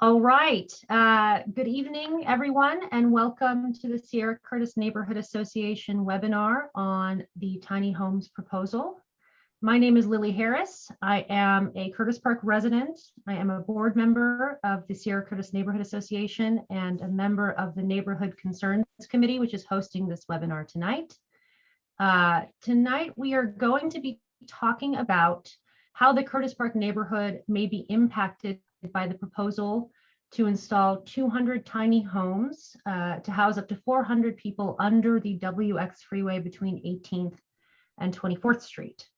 All right. Good evening, everyone, and welcome to the Sierra Curtis Neighborhood Association webinar on the tiny homes proposal. My name is Lily Harris. I am a Curtis Park resident. I am a board member of the Sierra Curtis Neighborhood Association and a member of the Neighborhood Concerns Committee, which is hosting this webinar tonight. Tonight, we are going to be talking about how the Curtis Park neighborhood may be impacted by the proposal to install 200 tiny homes to house up to 400 people under the WX Freeway between 18th and 24th Street.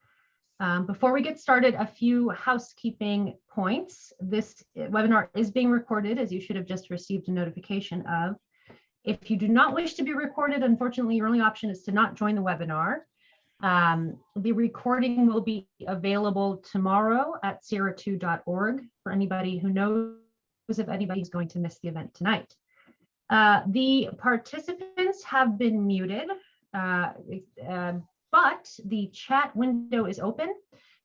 Before we get started, a few housekeeping points. This webinar is being recorded, as you should have just received a notification of. If you do not wish to be recorded, unfortunately, your only option is to not join the webinar. The recording will be available tomorrow at sierra2.org for anybody who knows if anybody is going to miss the event tonight. The participants have been muted, but the chat window is open.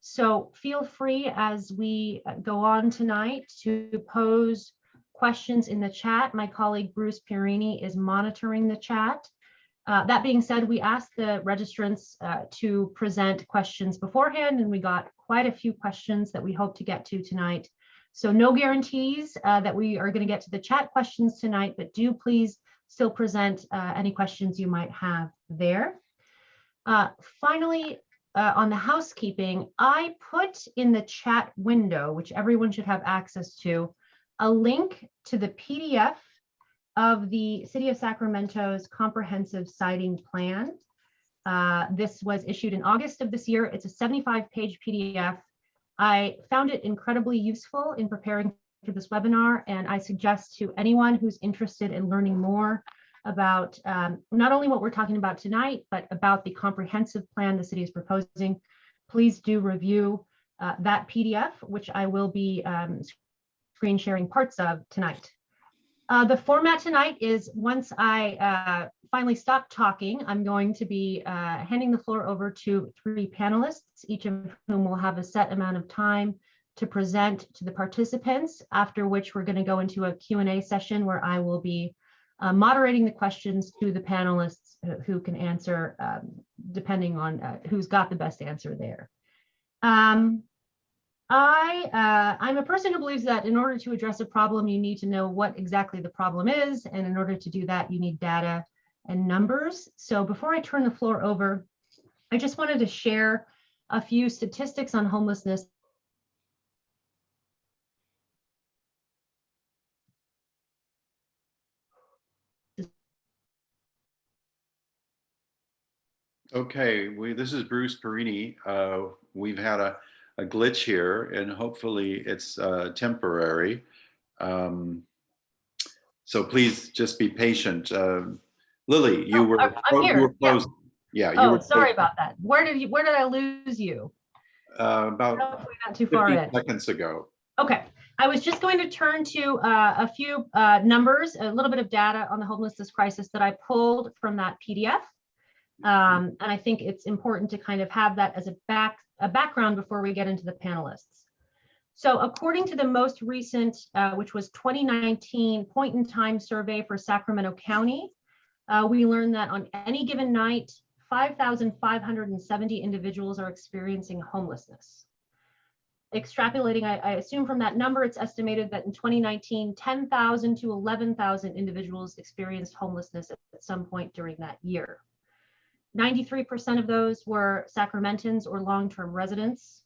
So feel free as we go on tonight to pose questions in the chat. My colleague Bruce Pierini is monitoring the chat. That being said, we asked the registrants to present questions beforehand, and we got quite a few questions that we hope to get to tonight. So no guarantees that we are going to get to the chat questions tonight, but do please still present any questions you might have there. Finally, on the housekeeping, I put in the chat window, which everyone should have access to, a link to the PDF of the City of Sacramento's comprehensive siting plan. This was issued in August of this year. It's a 75-page PDF. I found it incredibly useful in preparing for this webinar, and I suggest to anyone who's interested in learning more about not only what we're talking about tonight, but about the comprehensive plan the city is proposing, please do review that PDF, which I will be screen sharing parts of tonight. The format tonight is once I finally stop talking, I'm going to be handing the floor over to 3 panelists, each of whom will have a set amount of time to present to the participants, after which we're going to go into a Q&A session where I will be moderating the questions to the panelists who can answer depending on who's got the best answer there. I'm a person who believes that in order to address a problem, you need to know what exactly the problem is. And in order to do that, you need data and numbers. So before I turn the floor over, I just wanted to share a few statistics on homelessness. Okay, this is Bruce Pierini. We've had a glitch here, and hopefully it's temporary. So please just be patient. Lily, you were close. Yeah, you were. Sorry about that. Where did I lose you? About not too far 50 seconds ago. Okay, I was just going to turn to a few numbers, a little bit of data on the homelessness crisis that I pulled from that PDF. And I think it's important to kind of have that as a background before we get into the panelists. So according to the most recent, which was 2019 point in time survey for Sacramento County, we learned that on any given night, 5,570 individuals are experiencing homelessness. Extrapolating, I assume from that number, it's estimated that in 2019, 10,000 to 11,000 individuals experienced homelessness at some point during that year. 93% of those were Sacramentans or long-term residents.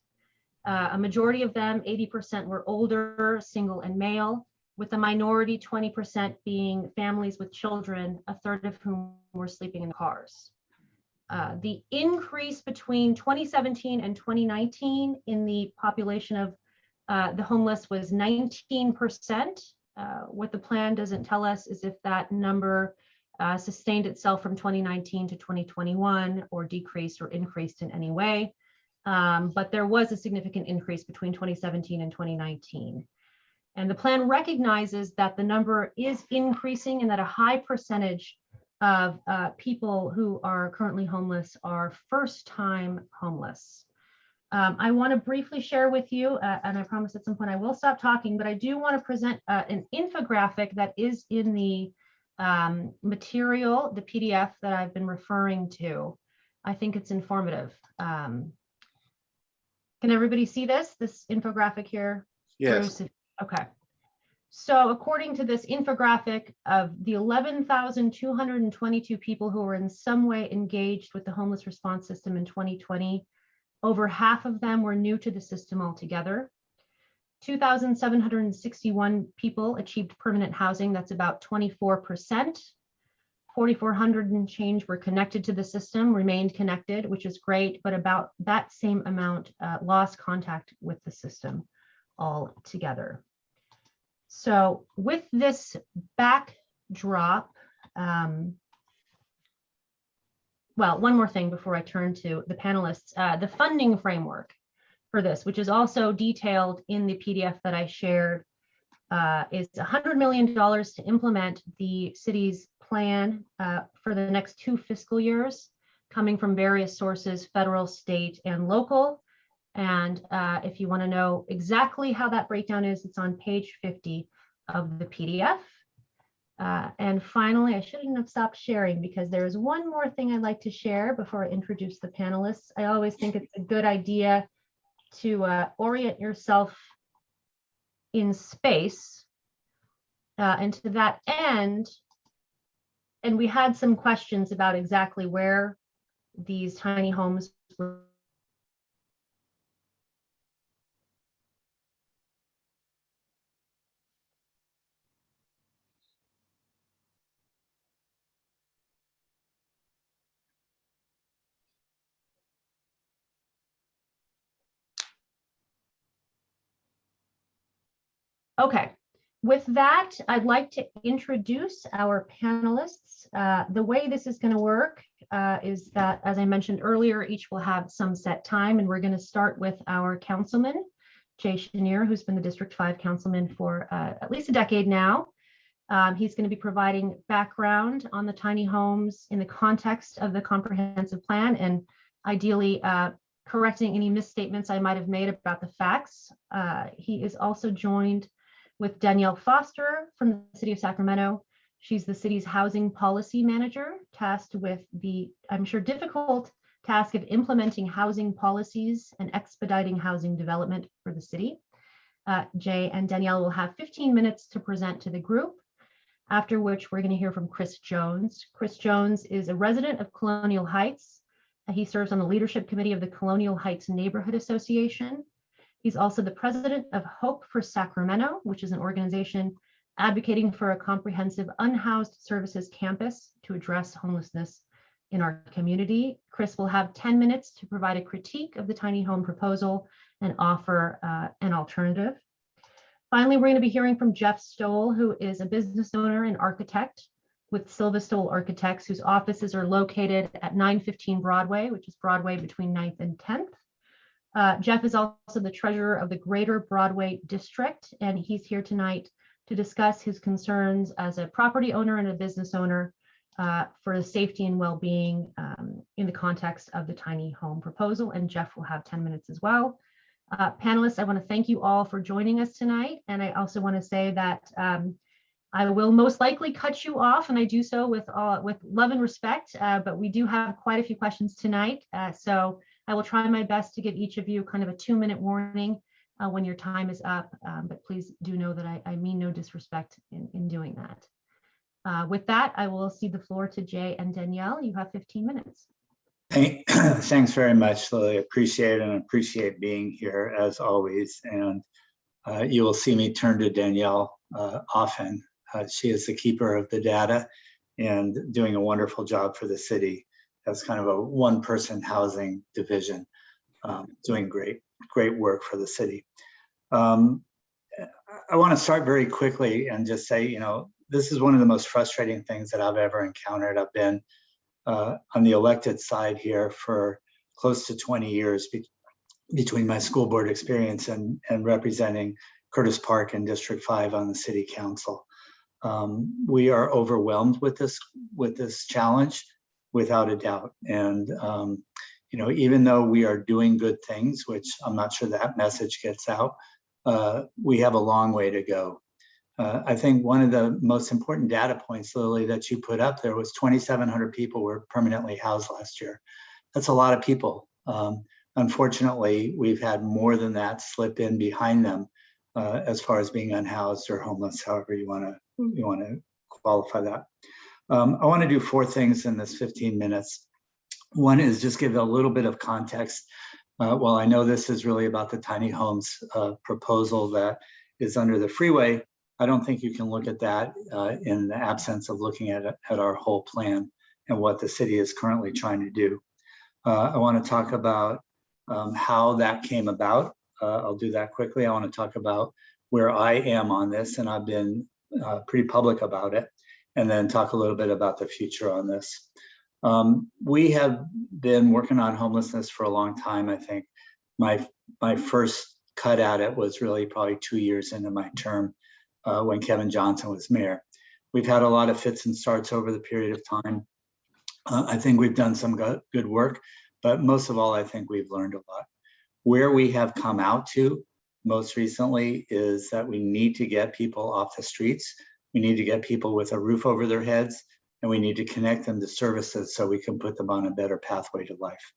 A majority of them, 80%, were older, single and male, with the minority 20% being families with children, a third of whom were sleeping in cars. The increase between 2017 and 2019 in the population of the homeless was 19%. What the plan doesn't tell us is if that number sustained itself from 2019 to 2021 or decreased or increased in any way. But there was a significant increase between 2017 and 2019. And the plan recognizes that the number is increasing and that a high percentage of people who are currently homeless are first-time homeless. I want to briefly share with you, and I promise at some point I will stop talking, but I do want to present an infographic that is in the material, the PDF that I've been referring to. I think it's informative. Can everybody see this infographic here? Yes. Bruce? Okay. So according to this infographic, of the 11,222 people who were in some way engaged with the homeless response system in 2020, over half of them were new to the system altogether. 2,761 people achieved permanent housing. That's about 24%. 4,400 and change were connected to the system, remained connected, which is great, but about that same amount lost contact with the system altogether. So with this backdrop, well, one more thing before I turn to the panelists, the funding framework for this, which is also detailed in the PDF that I shared, is $100 million to implement the city's plan for the next 2 fiscal years, coming from various sources, federal, state, and local. And if you want to know exactly how that breakdown is, it's on page 50 of the PDF. And finally, I shouldn't have stopped sharing because there is one more thing I'd like to share before I introduce the panelists. I always think it's a good idea to orient yourself in space. And to that end, and we had some questions about exactly where these tiny homes were. Okay, with that, I'd like to introduce our panelists. The way this is going to work is that, as I mentioned earlier, each will have some set time, and we're going to start with our councilman, Jay Schenirer, who's been the District 5 councilman for at least a decade now. He's going to be providing background on the tiny homes in the context of the comprehensive plan, and ideally correcting any misstatements I might have made about the facts. He is also joined with Danielle Foster from the City of Sacramento. She's the city's housing policy manager, tasked with the, I'm sure, difficult task of implementing housing policies and expediting housing development for the city. Jay and Danielle will have 15 minutes to present to the group, after which we're going to hear from Chris Jones. Chris Jones is a resident of Colonial Heights. He serves on the leadership committee of the Colonial Heights Neighborhood Association. He's also the president of Hope for Sacramento, which is an organization advocating for a comprehensive unhoused services campus to address homelessness in our community. Chris will have 10 minutes to provide a critique of the tiny home proposal and offer an alternative. Finally, we're going to be hearing from Jeff Stowell, who is a business owner and architect with Silva Stowell Architects, whose offices are located at 915 Broadway, which is Broadway between 9th and 10th. Jeff is also the treasurer of the Greater Broadway District, and he's here tonight to discuss his concerns as a property owner and a business owner for the safety and well-being in the context of the tiny home proposal. And Jeff will have 10 minutes as well. Panelists, I want to thank you all for joining us tonight. And I also want to say that I will most likely cut you off, and I do so with love and respect, but we do have quite a few questions tonight. So I will try my best to give each of you kind of a 2-minute warning when your time is up, but please do know that I mean no disrespect in doing that. With that, I will cede the floor to Jay and Danielle. You have 15 minutes. Thanks very much, Lily. Appreciate it, and appreciate being here as always. And you will see me turn to Danielle often. She is the keeper of the data and doing a wonderful job for the city as kind of a one-person housing division, doing great work for the city. I want to start very quickly and just say, you know, this is one of the most frustrating things that I've ever encountered. I've been on the elected side here for close to 20 years between my school board experience and representing Curtis Park and District 5 on the city council. We are overwhelmed with this challenge, without a doubt. And even though we are doing good things, which I'm not sure that message gets out, we have a long way to go. I think one of the most important data points, Lily, that you put up there was 2,700 people were permanently housed last year. That's a lot of people. Unfortunately, we've had more than that slip in behind them as far as being unhoused or homeless, however you want to qualify that. I want to do 4 things in this 15 minutes. One is just give a little bit of context. While I know this is really about the tiny homes proposal that is under the Freeway, I don't think you can look at that in the absence of looking at our whole plan and what the city is currently trying to do. I want to talk about how that came about. I'll do that quickly. I want to talk about where I am on this, and I've been pretty public about it, and then talk a little bit about the future on this. We have been working on homelessness for a long time. I think my first cut at it was really probably 2 years into my term when Kevin Johnson was mayor. We've had a lot of fits and starts over the period of time. I think we've done some good work, but most of all, I think we've learned a lot. Where we have come out to most recently is that we need to get people off the streets. We need to get people with a roof over their heads, and we need to connect them to services so we can put them on a better pathway to life.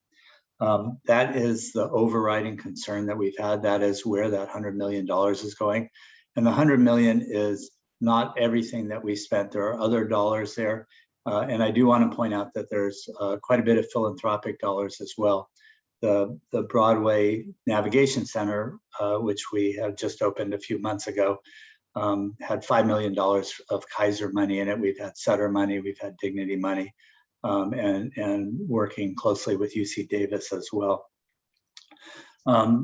That is the overriding concern that we've had. That is where that $100 million is going. And the $100 million is not everything that we spent. There are other dollars there. And I do want to point out that there's quite a bit of philanthropic dollars as well. The Broadway Navigation Center, which we have just opened a few months ago, had $5 million of Kaiser money in it. We've had Sutter money, we've had Dignity money, and working closely with UC Davis as well.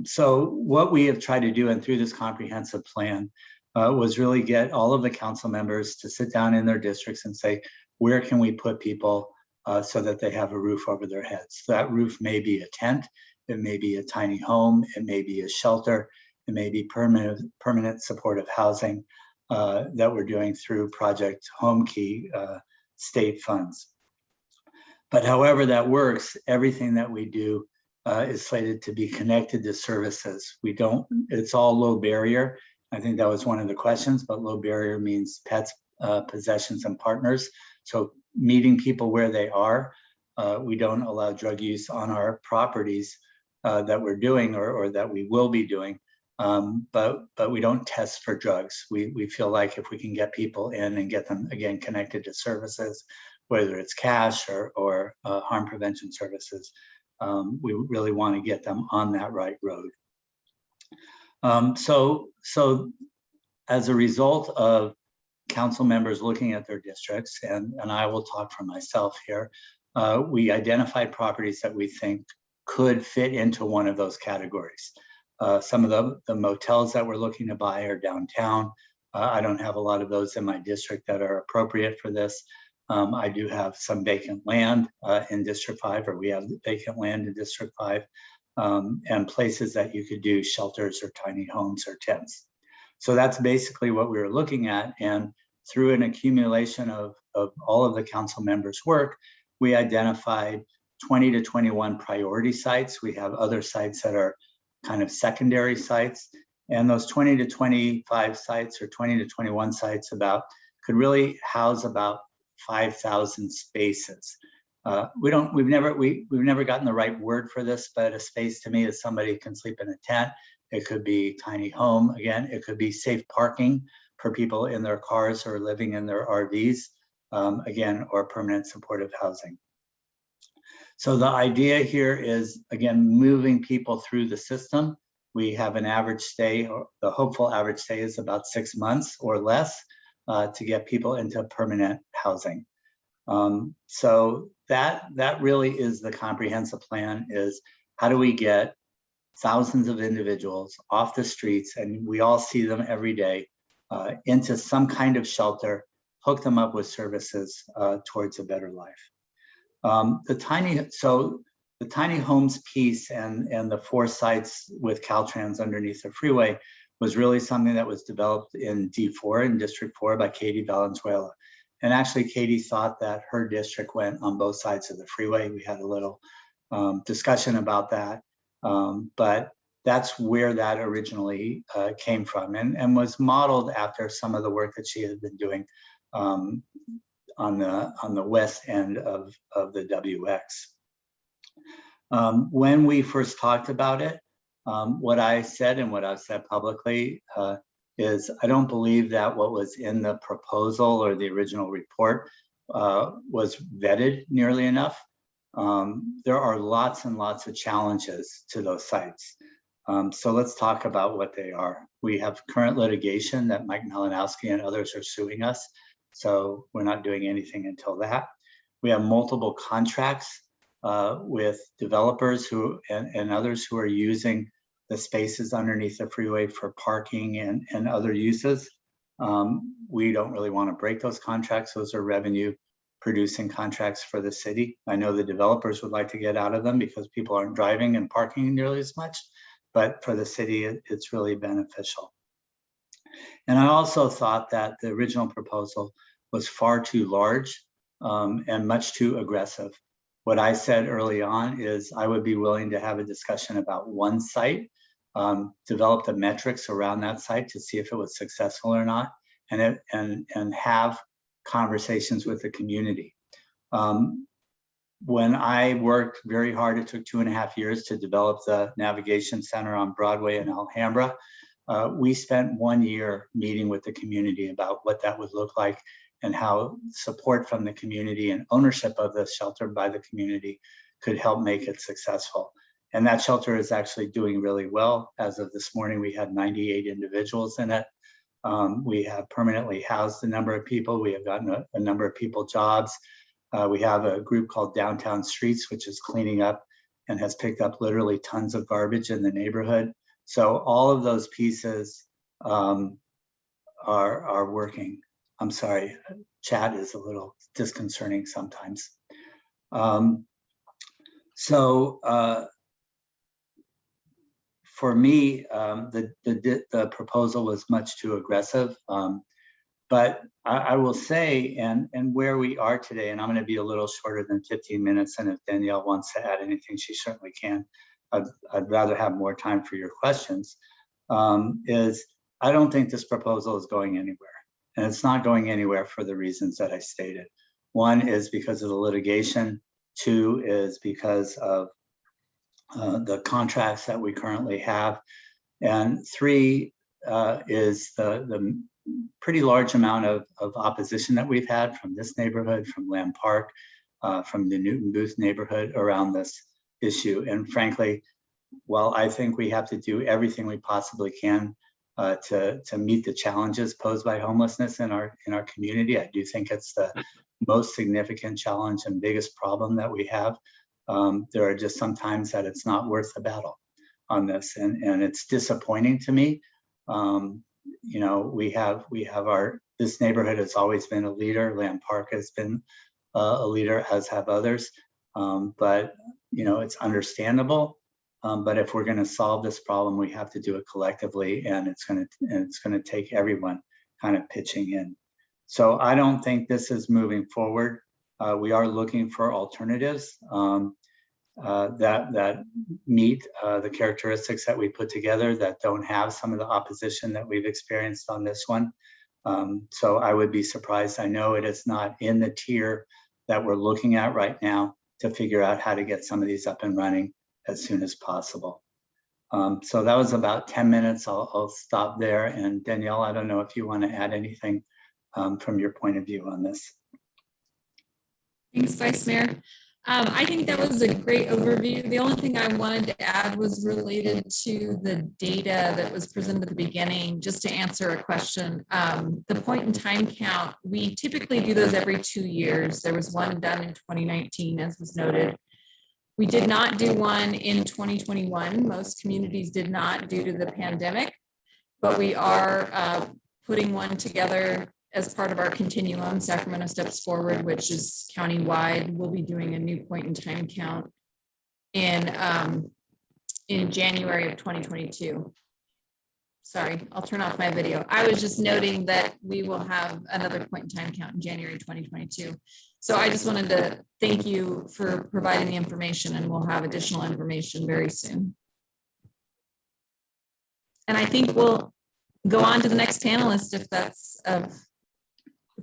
So what we have tried to do, and through this comprehensive plan, was really get all of the council members to sit down in their districts and say, where can we put people so that they have a roof over their heads? That roof may be a tent, it may be a tiny home, it may be a shelter, it may be permanent supportive housing that we're doing through Project Home Key state funds. But however that works, everything that we do is slated to be connected to services. It's all low barrier. I think that was one of the questions, but low barrier means pets, possessions, and partners. So meeting people where they are. We don't allow drug use on our properties that we're doing or that we will be doing, but we don't test for drugs. We feel like if we can get people in and get them, again, connected to services, whether it's cash or harm prevention services, we really want to get them on that right road. So as a result of council members looking at their districts, and I will talk for myself here, we identified properties that we think could fit into one of those categories. Some of the motels that we're looking to buy are downtown. I don't have a lot of those in my district that are appropriate for this. I do have some vacant land in District 5, or we have vacant land in District 5, and places that you could do shelters or tiny homes or tents. So that's basically what we were looking at. And through an accumulation of all of the council members' work, we identified 20 to 21 priority sites. We have other sites that are kind of secondary sites. And those 20 to 25 sites or 20 to 21 sites could really house about 5,000 spaces. We've never gotten the right word for this, but a space to me is somebody can sleep in a tent. It could be tiny home. Again, it could be safe parking for people in their cars or living in their RVs, again, or permanent supportive housing. So the idea here is, again, moving people through the system. We have an average stay, or the hopeful average stay is about 6 months or less to get people into permanent housing. So that really is the comprehensive plan, is how do we get thousands of individuals off the streets, and we all see them every day, into some kind of shelter, hook them up with services towards a better life. The tiny homes piece and the 4 sites with Caltrans underneath the Freeway was really something that was developed in D4, in District 4, by Katie Valenzuela. And actually, Katie thought that her district went on both sides of the freeway. We had a little discussion about that. But that's where that originally came from, and was modeled after some of the work that she had been doing on the west end of the WX. When we first talked about it, what I said and what I've said publicly is I don't believe that what was in the proposal or the original report was vetted nearly enough. There are lots and lots of challenges to those sites. So let's talk about what they are. We have current litigation that Mike Malinowski and others are suing us. So we're not doing anything until that. We have multiple contracts with developers who and others who are using the spaces underneath the freeway for parking and other uses. We don't really want to break those contracts. Those are revenue producing contracts for the city. I know the developers would like to get out of them because people aren't driving and parking nearly as much, but for the city, it's really beneficial. And I also thought that the original proposal was far too large and much too aggressive. What I said early on is I would be willing to have a discussion about one site, develop the metrics around that site to see if it was successful or not, and have conversations with the community. When I worked very hard, it took 2.5 years to develop the navigation center on Broadway in Alhambra. We spent 1 year meeting with the community about what that would look like and how support from the community and ownership of the shelter by the community could help make it successful. And that shelter is actually doing really well. As of this morning, we had 98 individuals in it. We have permanently housed a number of people. We have gotten a number of people jobs. We have a group called Downtown Streets, which is cleaning up and has picked up literally tons of garbage in the neighborhood. So all of those pieces are working. I'm sorry, chat is a little disconcerting sometimes. For me, the proposal was much too aggressive. But I will say, and where we are today, and I'm going to be a little shorter than 15 minutes, and if Danielle wants to add anything, she certainly can. I'd rather have more time for your questions, is I don't think this proposal is going anywhere. And it's not going anywhere for the reasons that I stated. One is because of the litigation. Two is because of the contracts that we currently have. And three is the pretty large amount of opposition that we've had from this neighborhood, from Lamb Park, from the Newton Booth neighborhood around this issue. And frankly, while I think we have to do everything we possibly can to meet the challenges posed by homelessness in our community, I do think it's the most significant challenge and biggest problem that we have. There are just some times that it's not worth the battle on this, and it's disappointing to me. You know, we have this neighborhood has always been a leader. Lamb Park has been a leader, as have others. But you know, it's understandable. But if we're going to solve this problem, we have to do it collectively, and it's going to take everyone kind of pitching in. So I don't think this is moving forward. We are looking for alternatives that meet the characteristics that we put together, that don't have some of the opposition that we've experienced on this one. So I would be surprised. I know it is not in the tier that we're looking at right now to figure out how to get some of these up and running as soon as possible. So that was about 10 minutes. I'll stop there. And Danielle, I don't know if you want to add anything from your point of view on this. Thanks, Vice Mayor. I think that was a great overview. The only thing I wanted to add was related to the data that was presented at the beginning, just to answer a question. The point in time count, we typically do those every 2 years. There was one done in 2019, as was noted. We did not do one in 2021. Most communities did not due to the pandemic, but we are putting one together as part of our continuum, Sacramento Steps Forward, which is countywide. We'll be doing a new point in time count in January of 2022. sorry, I'll turn off my video. I was just noting that we will have another point in time count in January 2022. So I just wanted to thank you for providing the information, and we'll have additional information very soon. And I think we'll go on to the next panelist if that's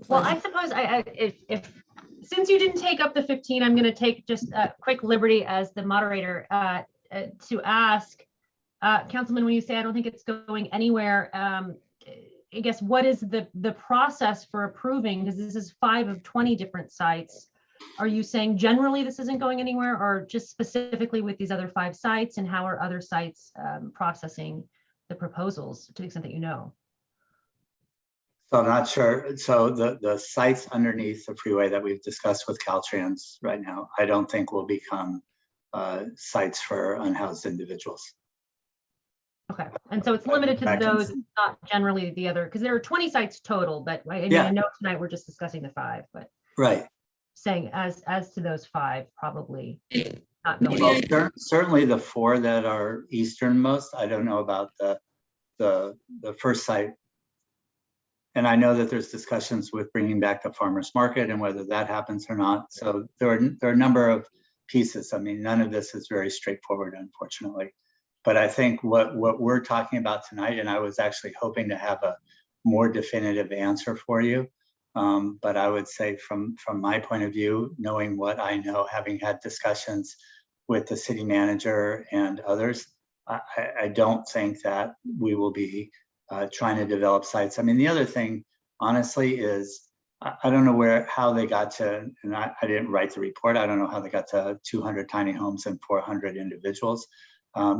well, I suppose if since you didn't take up the 15, I'm going to take just a quick liberty as the moderator to ask Councilman, when you say I don't think it's going anywhere, I guess what is the process for approving? Because this is 5 of 20 different sites. Are you saying generally this isn't going anywhere, or just specifically with these other 5 sites? And how are other sites processing the proposals, to the extent that you know? So I'm not sure. So the sites underneath the freeway that we've discussed with Caltrans right now, I don't think will become sites for unhoused individuals. Okay, and so it's limited to those, not generally the other, because there are 20 sites total, but I mean, Yeah. I know tonight we're just discussing the 5, but Right. saying as to those 5, probably not going. Well, certainly the 4 that are easternmost. I don't know about the first site. And I know that there's discussions with bringing back the farmers market and whether that happens or not. So there are a number of pieces. I mean, none of this is very straightforward, unfortunately. But I think what we're talking about tonight, and I was actually hoping to have a more definitive answer for you. But I would say from my point of view, knowing what I know, having had discussions with the city manager and others, I don't think that we will be trying to develop sites. I mean, the other thing, honestly, is I don't know how they got to, and I didn't write the report. I don't know how they got to 200 tiny homes and 400 individuals.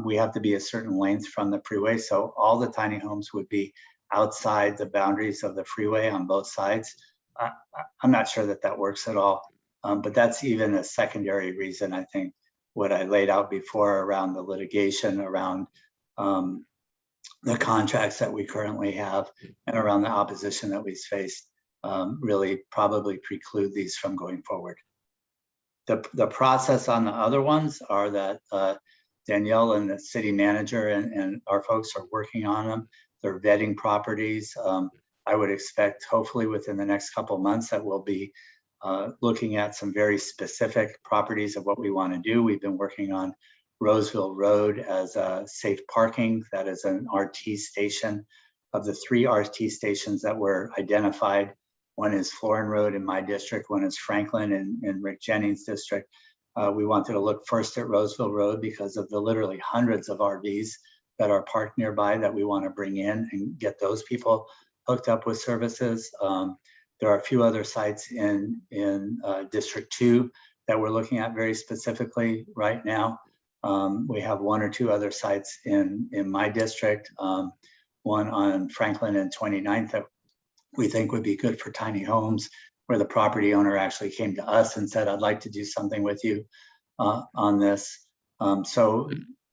We have to be a certain length from the freeway. So all the tiny homes would be outside the boundaries of the freeway on both sides. I'm not sure that works at all. But that's even a secondary reason, I think, what I laid out before around the litigation, around the contracts that we currently have, and around the opposition that we've faced, really probably preclude these from going forward. The process on the other ones are that Danielle and the city manager and our folks are working on them. They're vetting properties. I would expect hopefully within the next couple of months that we'll be looking at some very specific properties of what we want to do. We've been working on Roseville Road as a safe parking. That is an RT station. Of the 3 RT stations that were identified, one is Florin Road in my district, one is Franklin in Rick Jennings' district. We wanted to look first at Roseville Road because of the literally hundreds of RVs that are parked nearby that we want to bring in and get those people hooked up with services. There are a few other sites in District 2 that we're looking at very specifically right now. We have 1 or 2 other sites in my district, one on Franklin and 29th that we think would be good for tiny homes, where the property owner actually came to us and said, I'd like to do something with you on this. So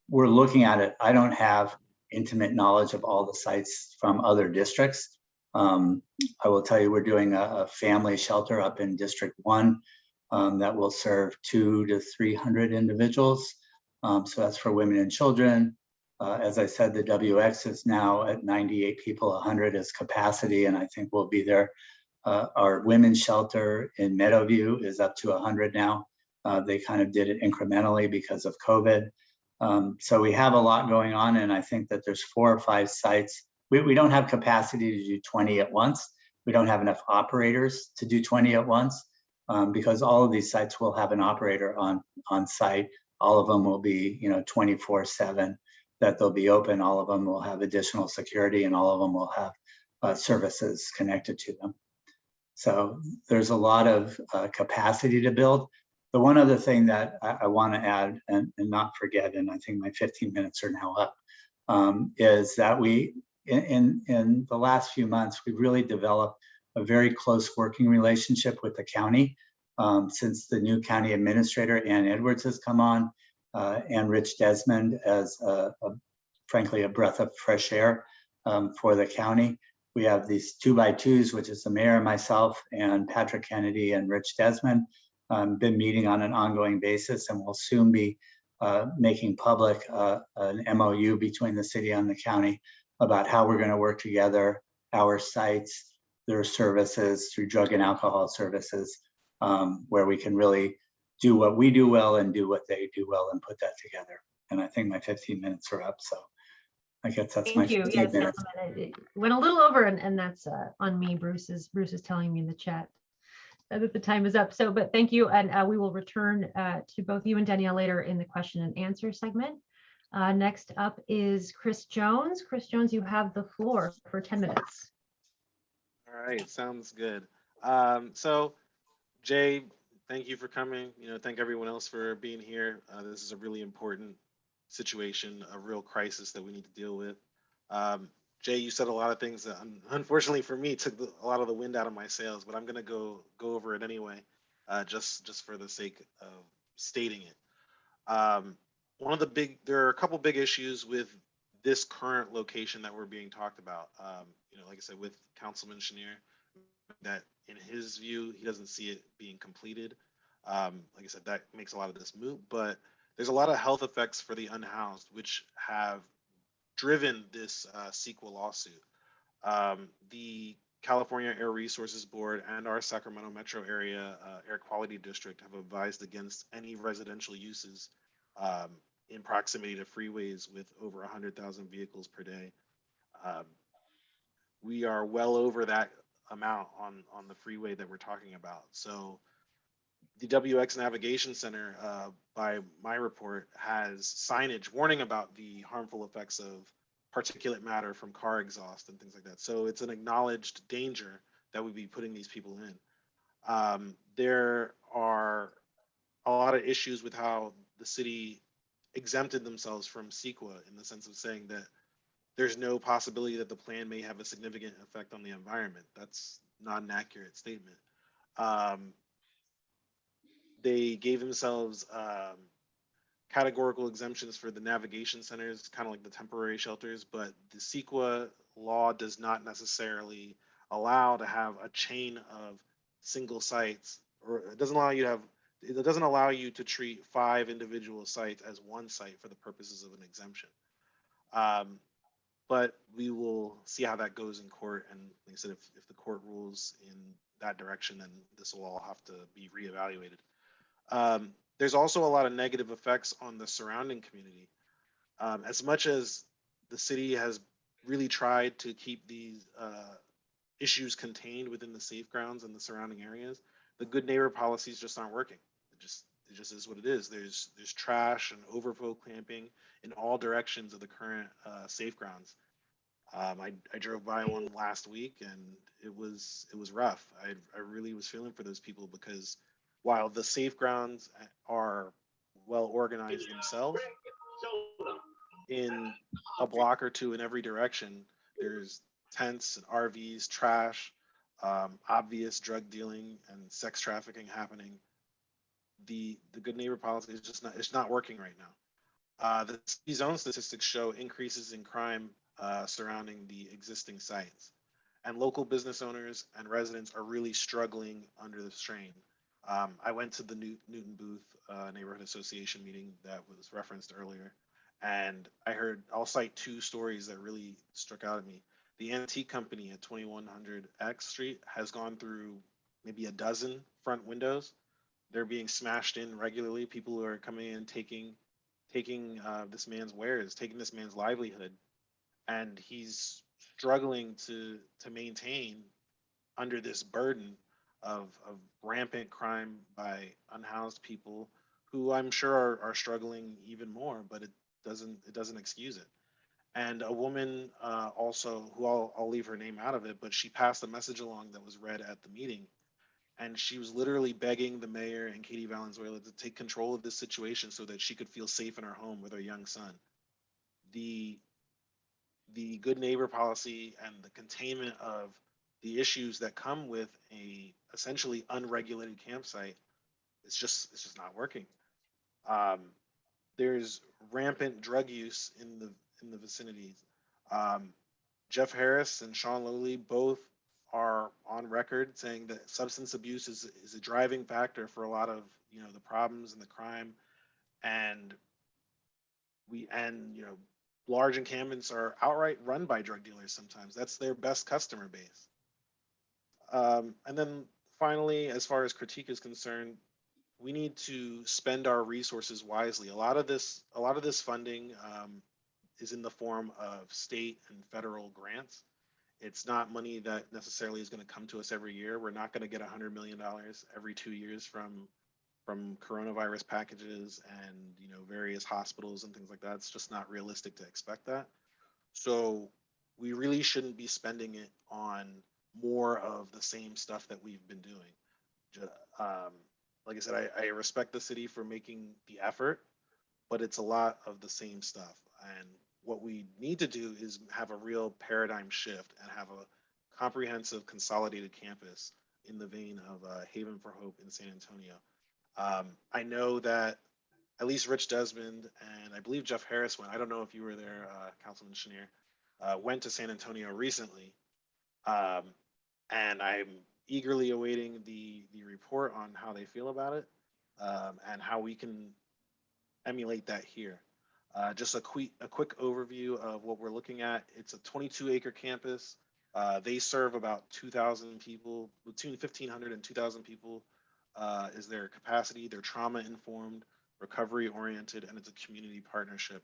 we're looking at it. I don't have intimate knowledge of all the sites from other districts. I will tell you, we're doing a family shelter up in District 1 that will serve 200 to 300 individuals. So that's for women and children. As I said, the WX is now at 98 people, 100 is capacity, and I think we'll be there. Our women's shelter in Meadowview is up to 100 now. They kind of did it incrementally because of COVID. So we have a lot going on, and I think that there's 4 or 5 sites. We don't have capacity to do 20 at once. We don't have enough operators to do 20 at once because all of these sites will have an operator on site. All of them will be 24/7 that they'll be open. All of them will have additional security, and all of them will have services connected to them. So there's a lot of capacity to build. The one other thing that I want to add and not forget, and I think my 15 minutes are now up, is that we, in the last few months, we've really developed a very close working relationship with the county since the new county administrator, Ann Edwards, has come on, and Rich Desmond as frankly a breath of fresh air for the county. We have these 2x2s, which is the mayor, myself, and Patrick Kennedy and Rich Desmond, been meeting on an ongoing basis, and we'll soon be making public an MOU between the city and the county about how we're going to work together, our sites, their services through drug and alcohol services, where we can really do what we do well and do what they do well and put that together. And I think my 15 minutes are up, so I guess that's my Thank you. 15 Yes, minutes. it went a little over, and that's on me. Bruce is telling me in the chat that the time is up. So, but thank you, and we will return to both you and Danielle later in the question and answer segment. Next up is Chris Jones. Chris Jones, you have the floor for 10 minutes. All right, sounds good. So, Jay, thank you for coming. Thank everyone else for being here. This is a really important situation, a real crisis that we need to deal with. Jay, you said a lot of things that, unfortunately for me, took a lot of the wind out of my sails, but I'm going to go over it anyway, just for the sake of stating it. There are a couple big issues with this current location that we're being talked about. Like I said, with Councilman Schenirer, that in his view, he doesn't see it being completed. Like I said, that makes a lot of this moot, but there's a lot of health effects for the unhoused, which have driven this CEQA lawsuit. The California Air Resources Board and our Sacramento Metro Area Air Quality District have advised against any residential uses in proximity to freeways with over 100,000 vehicles per day. We are well over that amount on the freeway that we're talking about. So the WX Navigation Center, by my report, has signage warning about the harmful effects of particulate matter from car exhaust and things like that. So it's an acknowledged danger that we'd be putting these people in. There are a lot of issues with how the city exempted themselves from CEQA, in the sense of saying that there's no possibility that the plan may have a significant effect on the environment. That's not an accurate statement. They gave themselves categorical exemptions for the navigation centers, kind of like the temporary shelters, but the CEQA law does not necessarily allow to have a chain of single sites, or it doesn't allow you to treat 5 individual sites as one site for the purposes of an exemption. But we will see how that goes in court. And like I said, if the court rules in that direction, then this will all have to be reevaluated. There's also a lot of negative effects on the surrounding community. As much as the city has really tried to keep these issues contained within the safe grounds and the surrounding areas, the good neighbor policies just aren't working. It just is what it is. There's trash and overflow clamping in all directions of the current safe grounds. I drove by one last week, and it was rough. I really was feeling for those people, because while the safe grounds are well organized themselves, in a block or two in every direction, there's tents and RVs, trash, obvious drug dealing and sex trafficking happening. The good neighbor policy is just not working right now. The city's own statistics show increases in crime surrounding the existing sites, and local business owners and residents are really struggling under the strain. I went to the Newton Booth Neighborhood Association meeting that was referenced earlier, and I'll cite 2 stories that really struck out at me. The antique company at 2100 X Street has gone through maybe a dozen front windows. They're being smashed in regularly. People are coming in, taking this man's wares, taking this man's livelihood, and he's struggling to maintain under this burden of rampant crime by unhoused people, who I'm sure are struggling even more, but it doesn't excuse it. And a woman also, who I'll leave her name out of it, but she passed a message along that was read at the meeting, and she was literally begging the mayor and Katie Valenzuela to take control of this situation so that she could feel safe in her home with her young son. The good neighbor policy and the containment of the issues that come with a essentially unregulated campsite, it's just not working. There's rampant drug use in the vicinities. Jeff Harris and Sean Lowley both are on record saying that substance abuse is a driving factor for a lot of the problems and the crime, and large encampments are outright run by drug dealers sometimes. That's their best customer base. And then finally, as far as critique is concerned, we need to spend our resources wisely. A lot of this funding is in the form of state and federal grants. It's not money that necessarily is going to come to us every year. We're not going to get $100 million every 2 years from coronavirus packages and various hospitals and things like that. It's just not realistic to expect that. So we really shouldn't be spending it on more of the same stuff that we've been doing. Like I said, I respect the city for making the effort, but it's a lot of the same stuff. And what we need to do is have a real paradigm shift and have a comprehensive consolidated campus in the vein of Haven for Hope in San Antonio. I know that at least Rich Desmond and I believe Jeff Harris went. I don't know if you were there, Councilman Schenirer, went to San Antonio recently. And I'm eagerly awaiting the report on how they feel about it and how we can emulate that here. Just a quick overview of what we're looking at. It's a 22-acre campus. They serve about 2,000 people, between 1,500 and 2,000 people is their capacity. They're trauma-informed, recovery-oriented, and it's a community partnership.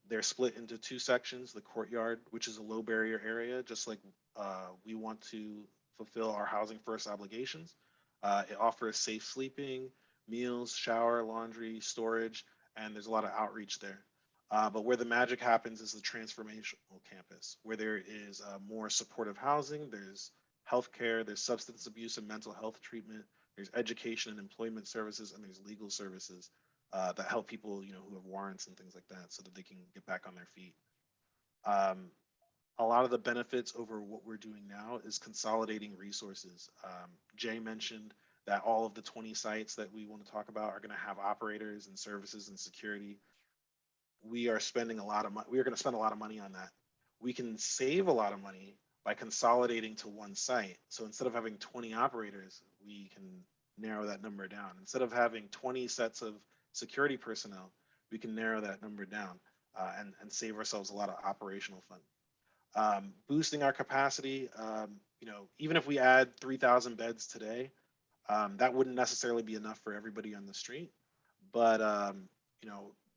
They're split into 2 sections, the courtyard, which is a low barrier area, just like we want to fulfill our housing first obligations. It offers safe sleeping, meals, shower, laundry, storage, and there's a lot of outreach there. But where the magic happens is the transformational campus, where there is more supportive housing, there's healthcare, there's substance abuse and mental health treatment, there's education and employment services, and there's legal services that help people, who have warrants and things like that, so that they can get back on their feet. A lot of the benefits over what we're doing now is consolidating resources. Jay mentioned that all of the 20 sites that we want to talk about are going to have operators and services and security. We are spending a lot of money. We are going to spend a lot of money on that. We can save a lot of money by consolidating to one site. So instead of having 20 operators, we can narrow that number down. Instead of having 20 sets of security personnel, we can narrow that number down and save ourselves a lot of operational funding. Boosting our capacity, even if we add 3,000 beds today, that wouldn't necessarily be enough for everybody on the street. But,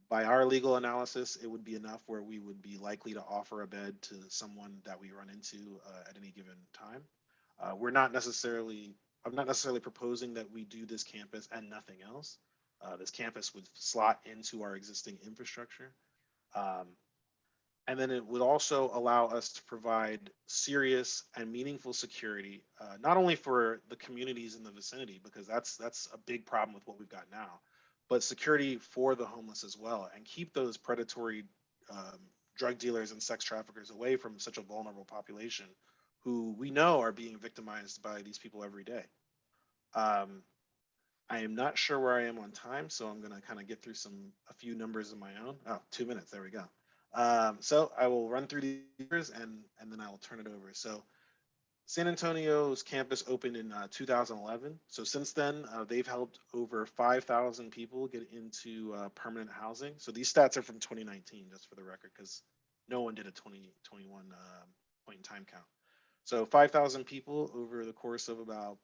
by our legal analysis, it would be enough where we would be likely to offer a bed to someone that we run into at any given time. I'm not necessarily proposing that we do this campus and nothing else. This campus would slot into our existing infrastructure. And then it would also allow us to provide serious and meaningful security, not only for the communities in the vicinity, because that's a big problem with what we've got now, but security for the homeless as well, and keep those predatory drug dealers and sex traffickers away from such a vulnerable population who we know are being victimized by these people every day. I am not sure where I am on time, so I'm going to kind of get through a few numbers of my own. Oh, 2 minutes. There we go. So I will run through these numbers and then I will turn it over. So San Antonio's campus opened in 2011. So since then, they've helped over 5,000 people get into permanent housing. So these stats are from 2019, just for the record, because no one did a 2021 point in time count. So 5,000 people over the course of about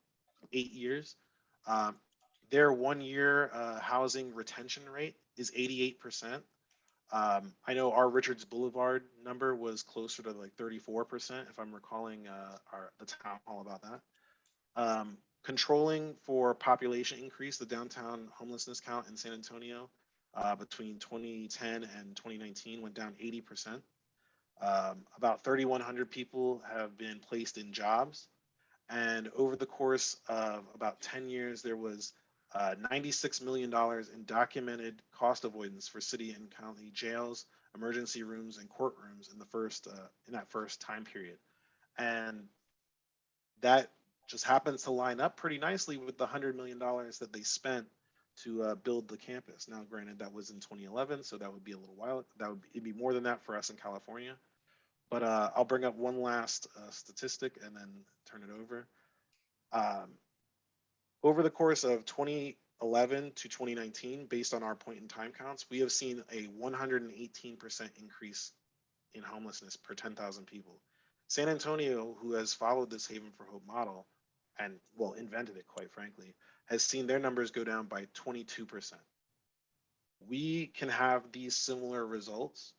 8 years. Their 1 year housing retention rate is 88%. I know our Richards Boulevard number was closer to like 34%, if I'm recalling the town hall about that. Controlling for population increase, the downtown homelessness count in San Antonio between 2010 and 2019 went down 80%. About 3,100 people have been placed in jobs. And over the course of about 10 years, there was $96 million in documented cost avoidance for city and county jails, emergency rooms, and courtrooms in that first time period. And that just happens to line up pretty nicely with the $100 million that they spent to build the campus. Now, granted, that was in 2011, so that would be a little while. It'd be more than that for us in California. But I'll bring up one last statistic and then turn it over. Over the course of 2011 to 2019, based on our point in time counts, we have seen a 118% increase in homelessness per 10,000 people. San Antonio, who has followed this Haven for Hope model and, well, invented it, quite frankly, has seen their numbers go down by 22%. We can have these similar results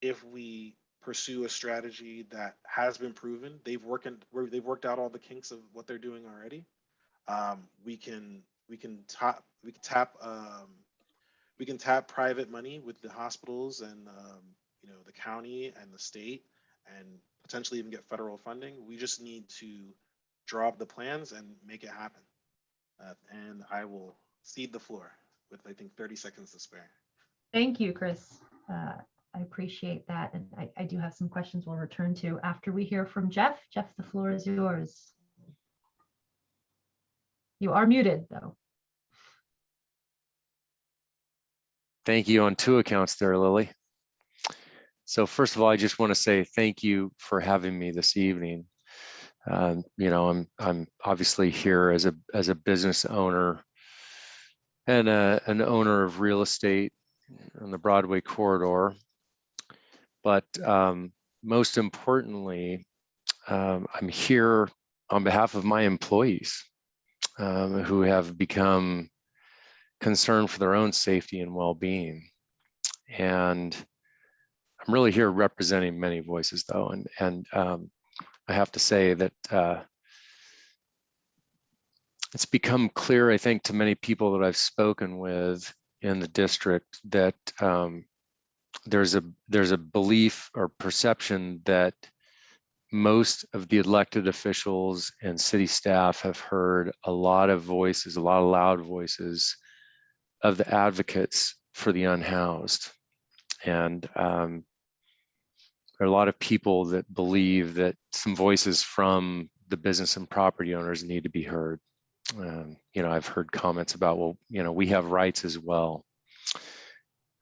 if we pursue a strategy that has been proven. They've worked out all the kinks of what they're doing already. We can tap private money with the hospitals and the county and the state, and potentially even get federal funding. We just need to draw up the plans and make it happen. And I will cede the floor with, I think, 30 seconds to spare. Thank you, Chris. I appreciate that. And I do have some questions we'll return to after we hear from Jeff. Jeff, the floor is yours. You are muted, though. Thank you on two accounts there, Lily. So first of all, I just want to say thank you for having me this evening. I'm obviously here as a business owner and an owner of real estate on the Broadway corridor. But most importantly, I'm here on behalf of my employees who have become concerned for their own safety and well-being. And I'm really here representing many voices, though, and I have to say that it's become clear, I think, to many people that I've spoken with in the district that there's a belief or perception that most of the elected officials and city staff have heard a lot of voices, a lot of loud voices of the advocates for the unhoused. And there are a lot of people that believe that some voices from the business and property owners need to be heard. I've heard comments about, well, we have rights as well.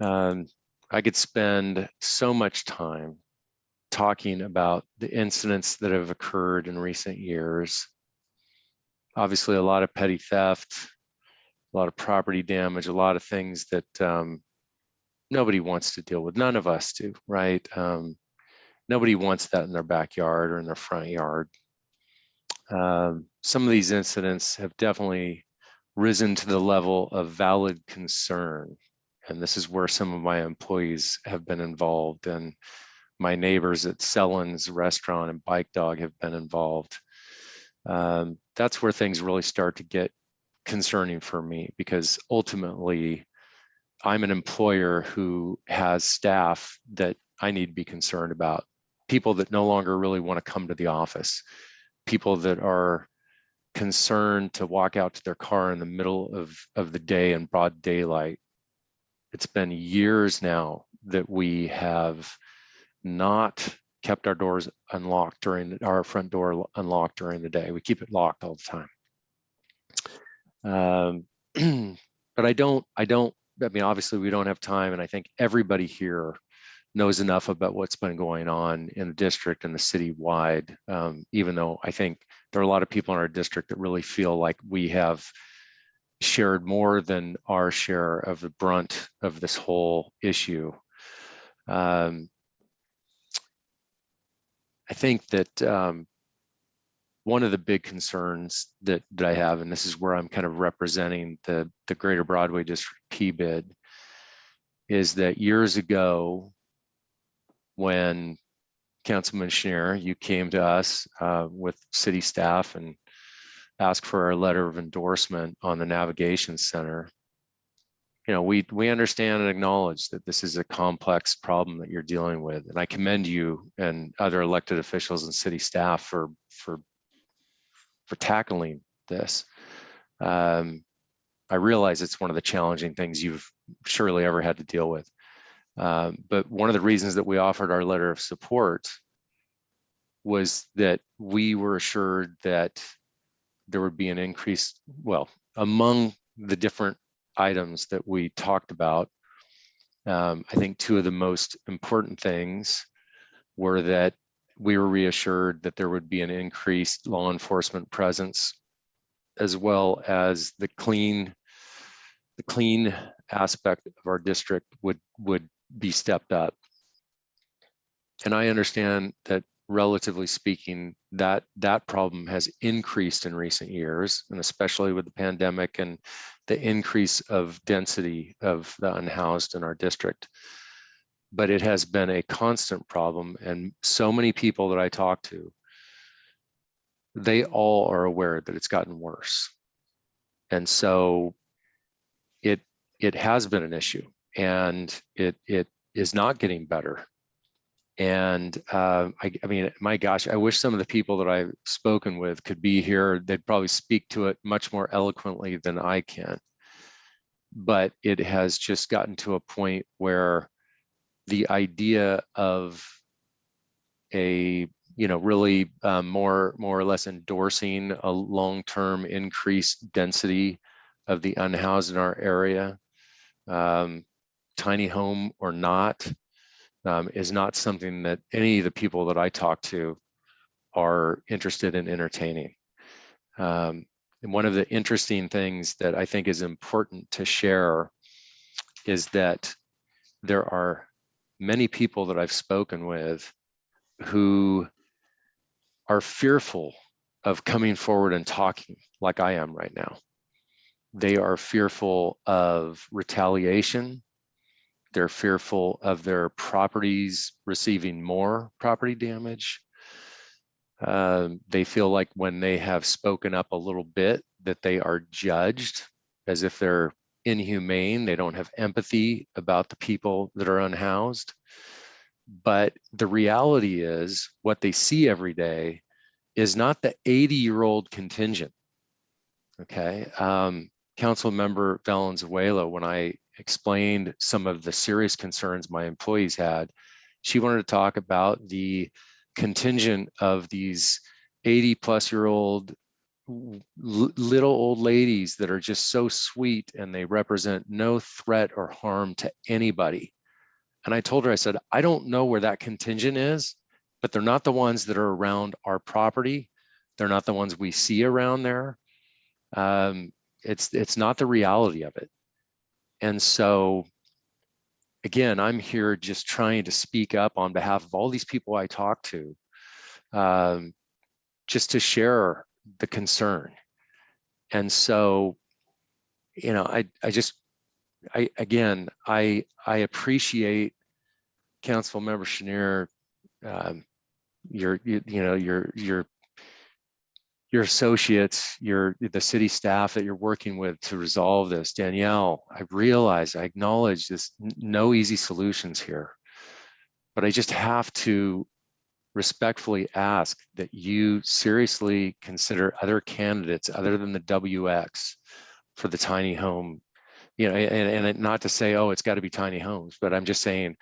I could spend so much time talking about the incidents that have occurred in recent years. Obviously, a lot of petty theft, a lot of property damage, a lot of things that nobody wants to deal with. None of us do, right? Nobody wants that in their backyard or in their front yard. Some of these incidents have definitely risen to the level of valid concern. And this is where some of my employees have been involved, and my neighbors at Sellen's Restaurant and Bike Dog have been involved. That's where things really start to get concerning for me, because ultimately I'm an employer who has staff that I need to be concerned about. People that no longer really want to come to the office, people that are concerned to walk out to their car in the middle of the day in broad daylight. It's been years now that we have not kept our doors unlocked our front door unlocked during the day. We keep it locked all the time. But I mean, obviously we don't have time, and I think everybody here knows enough about what's been going on in the district and the city wide, even though I think there are a lot of people in our district that really feel like we have shared more than our share of the brunt of this whole issue. I think that one of the big concerns that I have, and this is where I'm kind of representing the Greater Broadway District PBID, is that years ago, when Councilman Schenirer, you came to us with city staff and asked for a letter of endorsement on the navigation center. We understand and acknowledge that this is a complex problem that you're dealing with, and I commend you and other elected officials and city staff for tackling this. I realize it's one of the challenging things you've surely ever had to deal with. But one of the reasons that we offered our letter of support was that we were assured that there would be an increase, well, among the different items that we talked about, I think two of the most important things were that we were reassured that there would be an increased law enforcement presence, as well as the clean the clean aspect of our district would be stepped up. And I understand that, relatively speaking, that problem has increased in recent years, and especially with the pandemic and the increase of density of the unhoused in our district. But it has been a constant problem, and so many people that I talk to, they all are aware that it's gotten worse. And so it has been an issue, and it is not getting better. And I mean, my gosh, I wish some of the people that I've spoken with could be here. They'd probably speak to it much more eloquently than I can. But it has just gotten to a point where the idea of a, really more or less endorsing a long-term increased density of the unhoused in our area, tiny home or not, is not something that any of the people that I talk to are interested in entertaining. And one of the interesting things that I think is important to share is that there are many people that I've spoken with who are fearful of coming forward and talking like I am right now. They are fearful of retaliation. They're fearful of their properties receiving more property damage. They feel like when they have spoken up a little bit that they are judged as if they're inhumane. They don't have empathy about the people that are unhoused. But the reality is what they see every day is not the 80-year-old contingent. Okay. Council member Valenzuela, when I explained some of the serious concerns my employees had, she wanted to talk about the contingent of these 80-plus-year-old little old ladies that are just so sweet and they represent no threat or harm to anybody. And I told her, I said, I don't know where that contingent is, but they're not the ones that are around our property. They're not the ones we see around there. It's not the reality of it. And so, again, I'm here just trying to speak up on behalf of all these people I talk to, just to share the concern. And so, I appreciate Councilmember Schenirer, your associates, the city staff that you're working with to resolve this. Danielle, I acknowledge this, no easy solutions here, but I just have to respectfully ask that you seriously consider other candidates other than the WX for the tiny home, and not to say, oh, it's got to be tiny homes, but I'm just saying,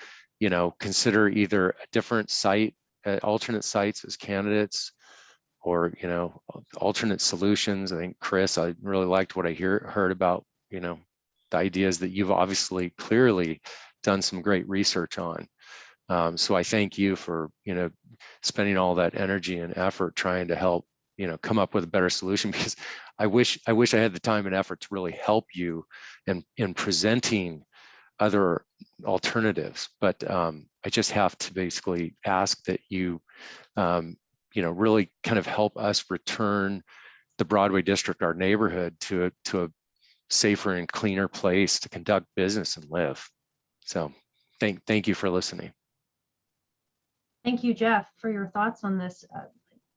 consider either a different site, alternate sites as candidates, or alternate solutions. I think Chris, I really liked what I heard about the ideas that you've obviously clearly done some great research on. So I thank you for spending all that energy and effort trying to help come up with a better solution, because I wish I had the time and effort to really help you in presenting other alternatives. But I just have to basically ask that you really kind of help us return the Broadway district, our neighborhood, to a safer and cleaner place to conduct business and live. So thank you for listening. Thank you, Jeff, for your thoughts on this. I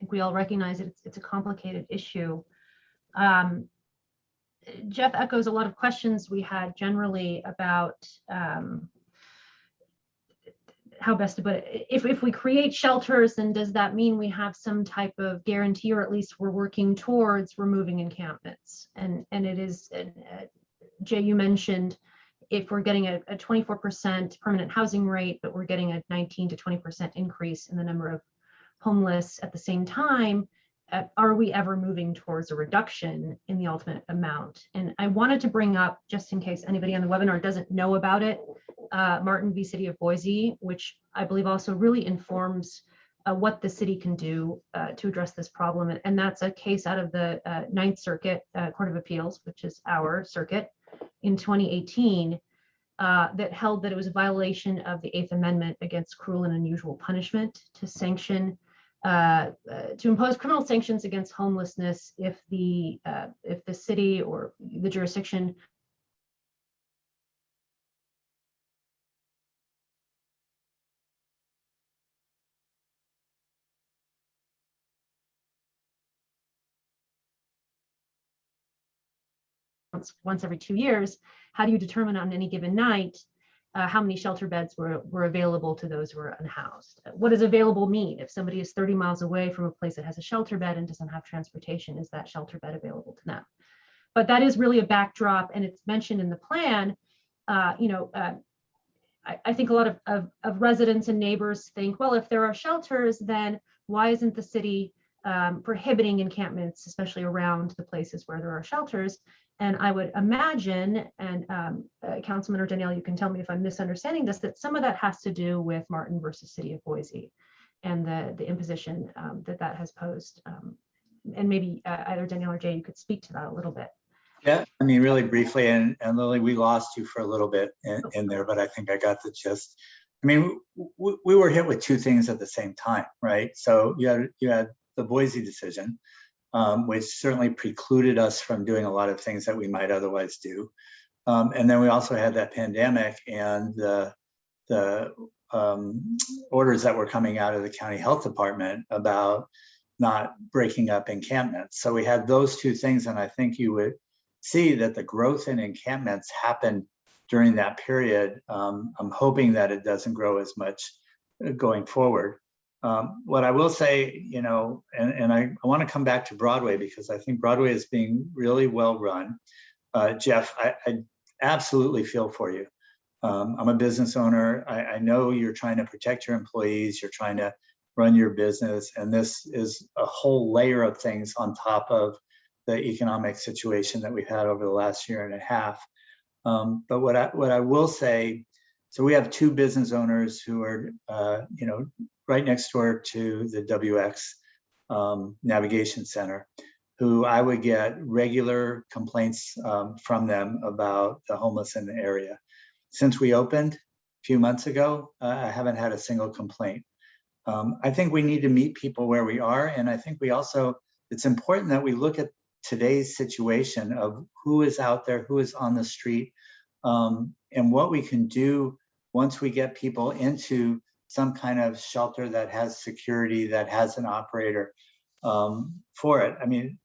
think we all recognize it's a complicated issue. Jeff echoes a lot of questions we had generally about how best to put it. If we create shelters, then does that mean we have some type of guarantee, or at least we're working towards removing encampments? And it is, Jay, you mentioned, if we're getting a 24% permanent housing rate, but we're getting a 19 to 20% increase in the number of homeless at the same time, are we ever moving towards a reduction in the ultimate amount? And I wanted to bring up, just in case anybody on the webinar doesn't know about it, Martin v. City of Boise, which I believe also really informs what the city can do to address this problem. And that's a case out of the Ninth Circuit Court of Appeals, which is our circuit. in 2018 that held that it was a violation of the Eighth Amendment against cruel and unusual punishment to sanction, to impose criminal sanctions against homelessness if the city or the jurisdiction once every 2 years. How do you determine on any given night how many shelter beds were available to those who are unhoused? What does available mean? If somebody is 30 miles away from a place that has a shelter bed and doesn't have transportation, is that shelter bed available to them? But that is really a backdrop, and it's mentioned in the plan. I think a lot of residents and neighbors think, well, if there are shelters, then why isn't the city prohibiting encampments, especially around the places where there are shelters? And I would imagine, and Councilman or Danielle, you can tell me if I'm misunderstanding this, that some of that has to do with Martin versus City of Boise and the imposition that has posed. And maybe either Danielle or Jay, you could speak to that a little bit. Yeah, I mean, really briefly, and Lily, we lost you for a little bit in there, but I think I got the gist. I mean, we were hit with two things at the same time, right? So you had the Boise decision, which certainly precluded us from doing a lot of things that we might otherwise do. And then we also had that pandemic and the orders that were coming out of the county health department about not breaking up encampments. So we had those two things, and I think you would see that the growth in encampments happened during that period. I'm hoping that it doesn't grow as much going forward. What I will say, and I want to come back to Broadway because I think Broadway is being really well run. Jeff, I absolutely feel for you. I'm a business owner. I know you're trying to protect your employees. You're trying to run your business. And this is a whole layer of things on top of the economic situation that we've had over the last year and a half. But what I will say, so we have two business owners who are, right next door to the WX Navigation Center, who I would get regular complaints from them about the homeless in the area. Since we opened a few months ago, I haven't had a single complaint. I think we need to meet people where we are. And I think it's important that we look at today's situation of who is out there, who is on the street, and what we can do once we get people into some kind of shelter that has security, that has an operator for it. I mean,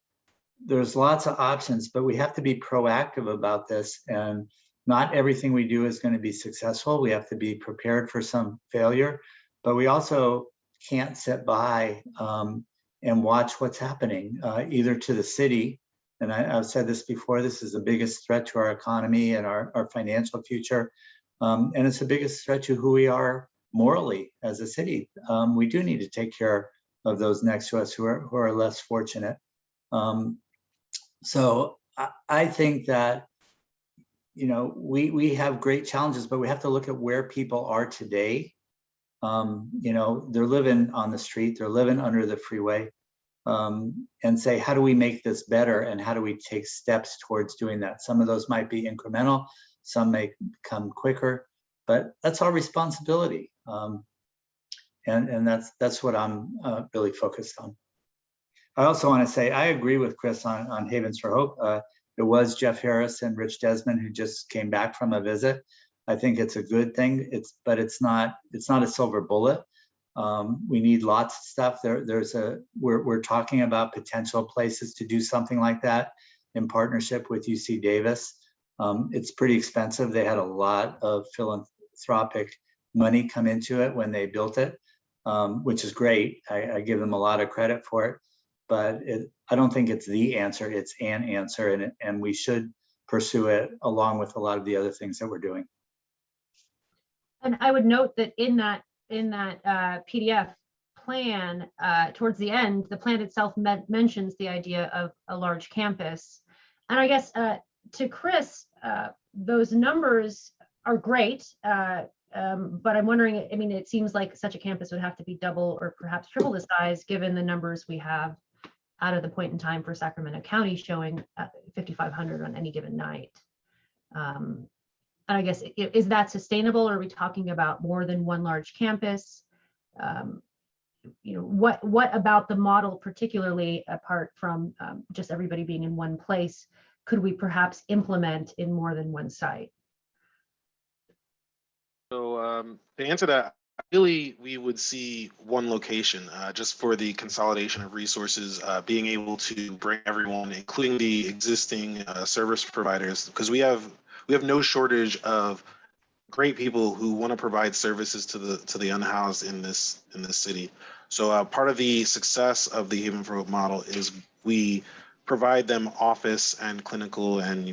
there's lots of options, but we have to be proactive about this, and not everything we do is going to be successful. We have to be prepared for some failure, but we also can't sit by and watch what's happening either to the city. And I've said this before, this is the biggest threat to our economy and our financial future. And it's the biggest threat to who we are morally as a city. We do need to take care of those next to us who are less fortunate. So I think that, we have great challenges, but we have to look at where people are today. They're living on the street, they're living under the freeway, and say, how do we make this better? And how do we take steps towards doing that? Some of those might be incremental, some may come quicker, but that's our responsibility. And that's what I'm really focused on. I also want to say, I agree with Chris on Havens for Hope. It was Jeff Harris and Rich Desmond who just came back from a visit. I think it's a good thing. But it's not a silver bullet. We need lots of stuff. We're talking about potential places to do something like that in partnership with UC Davis. It's pretty expensive. They had a lot of philanthropic money come into it when they built it, which is great. I give them a lot of credit for it, but I don't think it's the answer. It's an answer, and we should pursue it along with a lot of the other things that we're doing. And I would note that in that PDF plan, towards the end, the plan itself mentions the idea of a large campus. And I guess to Chris, those numbers are great, but I'm wondering, I mean, it seems like such a campus would have to be double or perhaps triple the size given the numbers we have out of the point in time for Sacramento County showing 5,500 on any given night. And I guess, is that sustainable? Or are we talking about more than one large campus? What about the model, particularly apart from just everybody being in one place, could we perhaps implement in more than one site? So to answer that, ideally we would see one location just for the consolidation of resources, being able to bring everyone, including the existing service providers, because we have no shortage of great people who want to provide services to the unhoused in this city. So part of the success of the Haven for Hope model is we provide them office and clinical and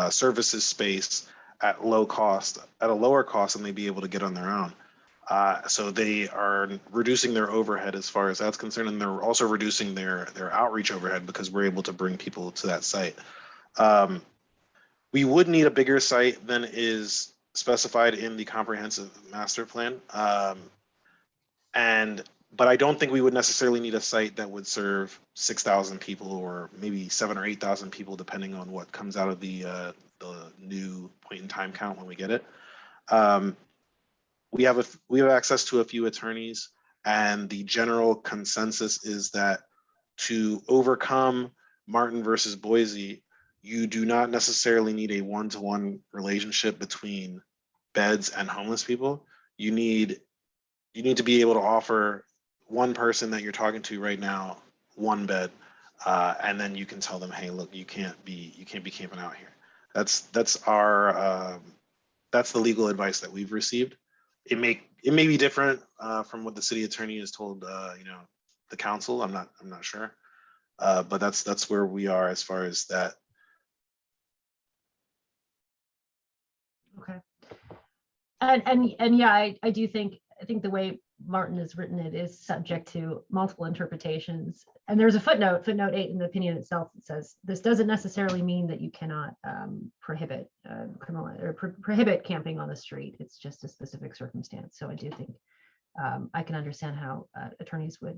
services space at low cost, at a lower cost than they'd be able to get on their own. So they are reducing their overhead as far as that's concerned, and they're also reducing their outreach overhead because we're able to bring people to that site. We would need a bigger site than is specified in the comprehensive master plan. But I don't think we would necessarily need a site that would serve 6,000 people or maybe 7,000 or 8,000 people, depending on what comes out of the new point in time count when we get it. We have access to a few attorneys, and the general consensus is that to overcome Martin versus Boise, you do not necessarily need a one-to-one relationship between beds and homeless people. You need to be able to offer one person that you're talking to right now one bed, and then you can tell them, hey, look, you can't be camping out here. That's the legal advice that we've received. It may be different from what the city attorney has told the council. I'm not sure, but that's where we are as far as that. Okay. And yeah, I do think the way Martin has written it is subject to multiple interpretations. And there's a footnote 8 in the opinion itself that says this doesn't necessarily mean that you cannot prohibit prohibit camping on the street. It's just a specific circumstance. So I do think I can understand how attorneys would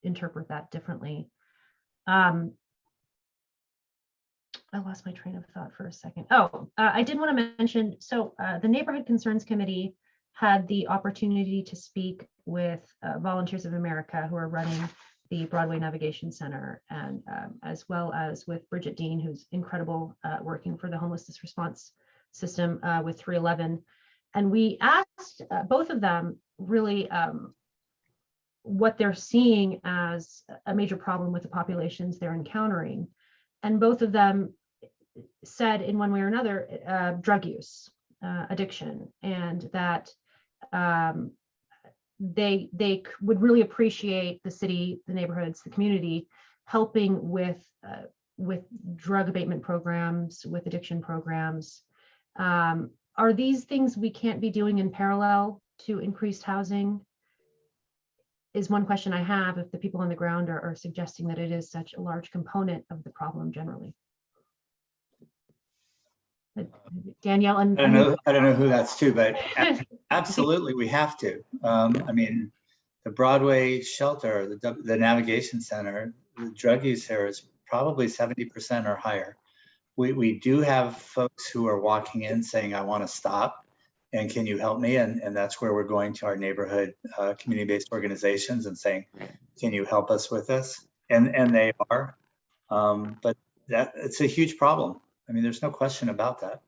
interpret that differently. I lost my train of thought for a second. I did want to mention, so the Neighborhood Concerns Committee had the opportunity to speak with Volunteers of America, who are running the Broadway Navigation Center, and as well as with Bridget Dean, who's incredible working for the homelessness response system with 311. And we asked both of them really what they're seeing as a major problem with the populations they're encountering. And both of them said in one way or another, drug use, addiction, and that they would really appreciate the city, the neighborhoods, the community helping with drug abatement programs, with addiction programs. Are these things we can't be doing in parallel to increased housing? Is one question I have, if the people on the ground are suggesting that it is such a large component of the problem generally. Danielle, and I don't know who that's to, but absolutely we have to. I mean, the Broadway shelter, the Navigation Center, the drug use there is probably 70% or higher. We do have folks who are walking in saying, I want to stop, and can you help me? And that's where we're going to our neighborhood community-based organizations and saying, can you help us with this? And they are, but it's a huge problem. I mean, there's no question about that.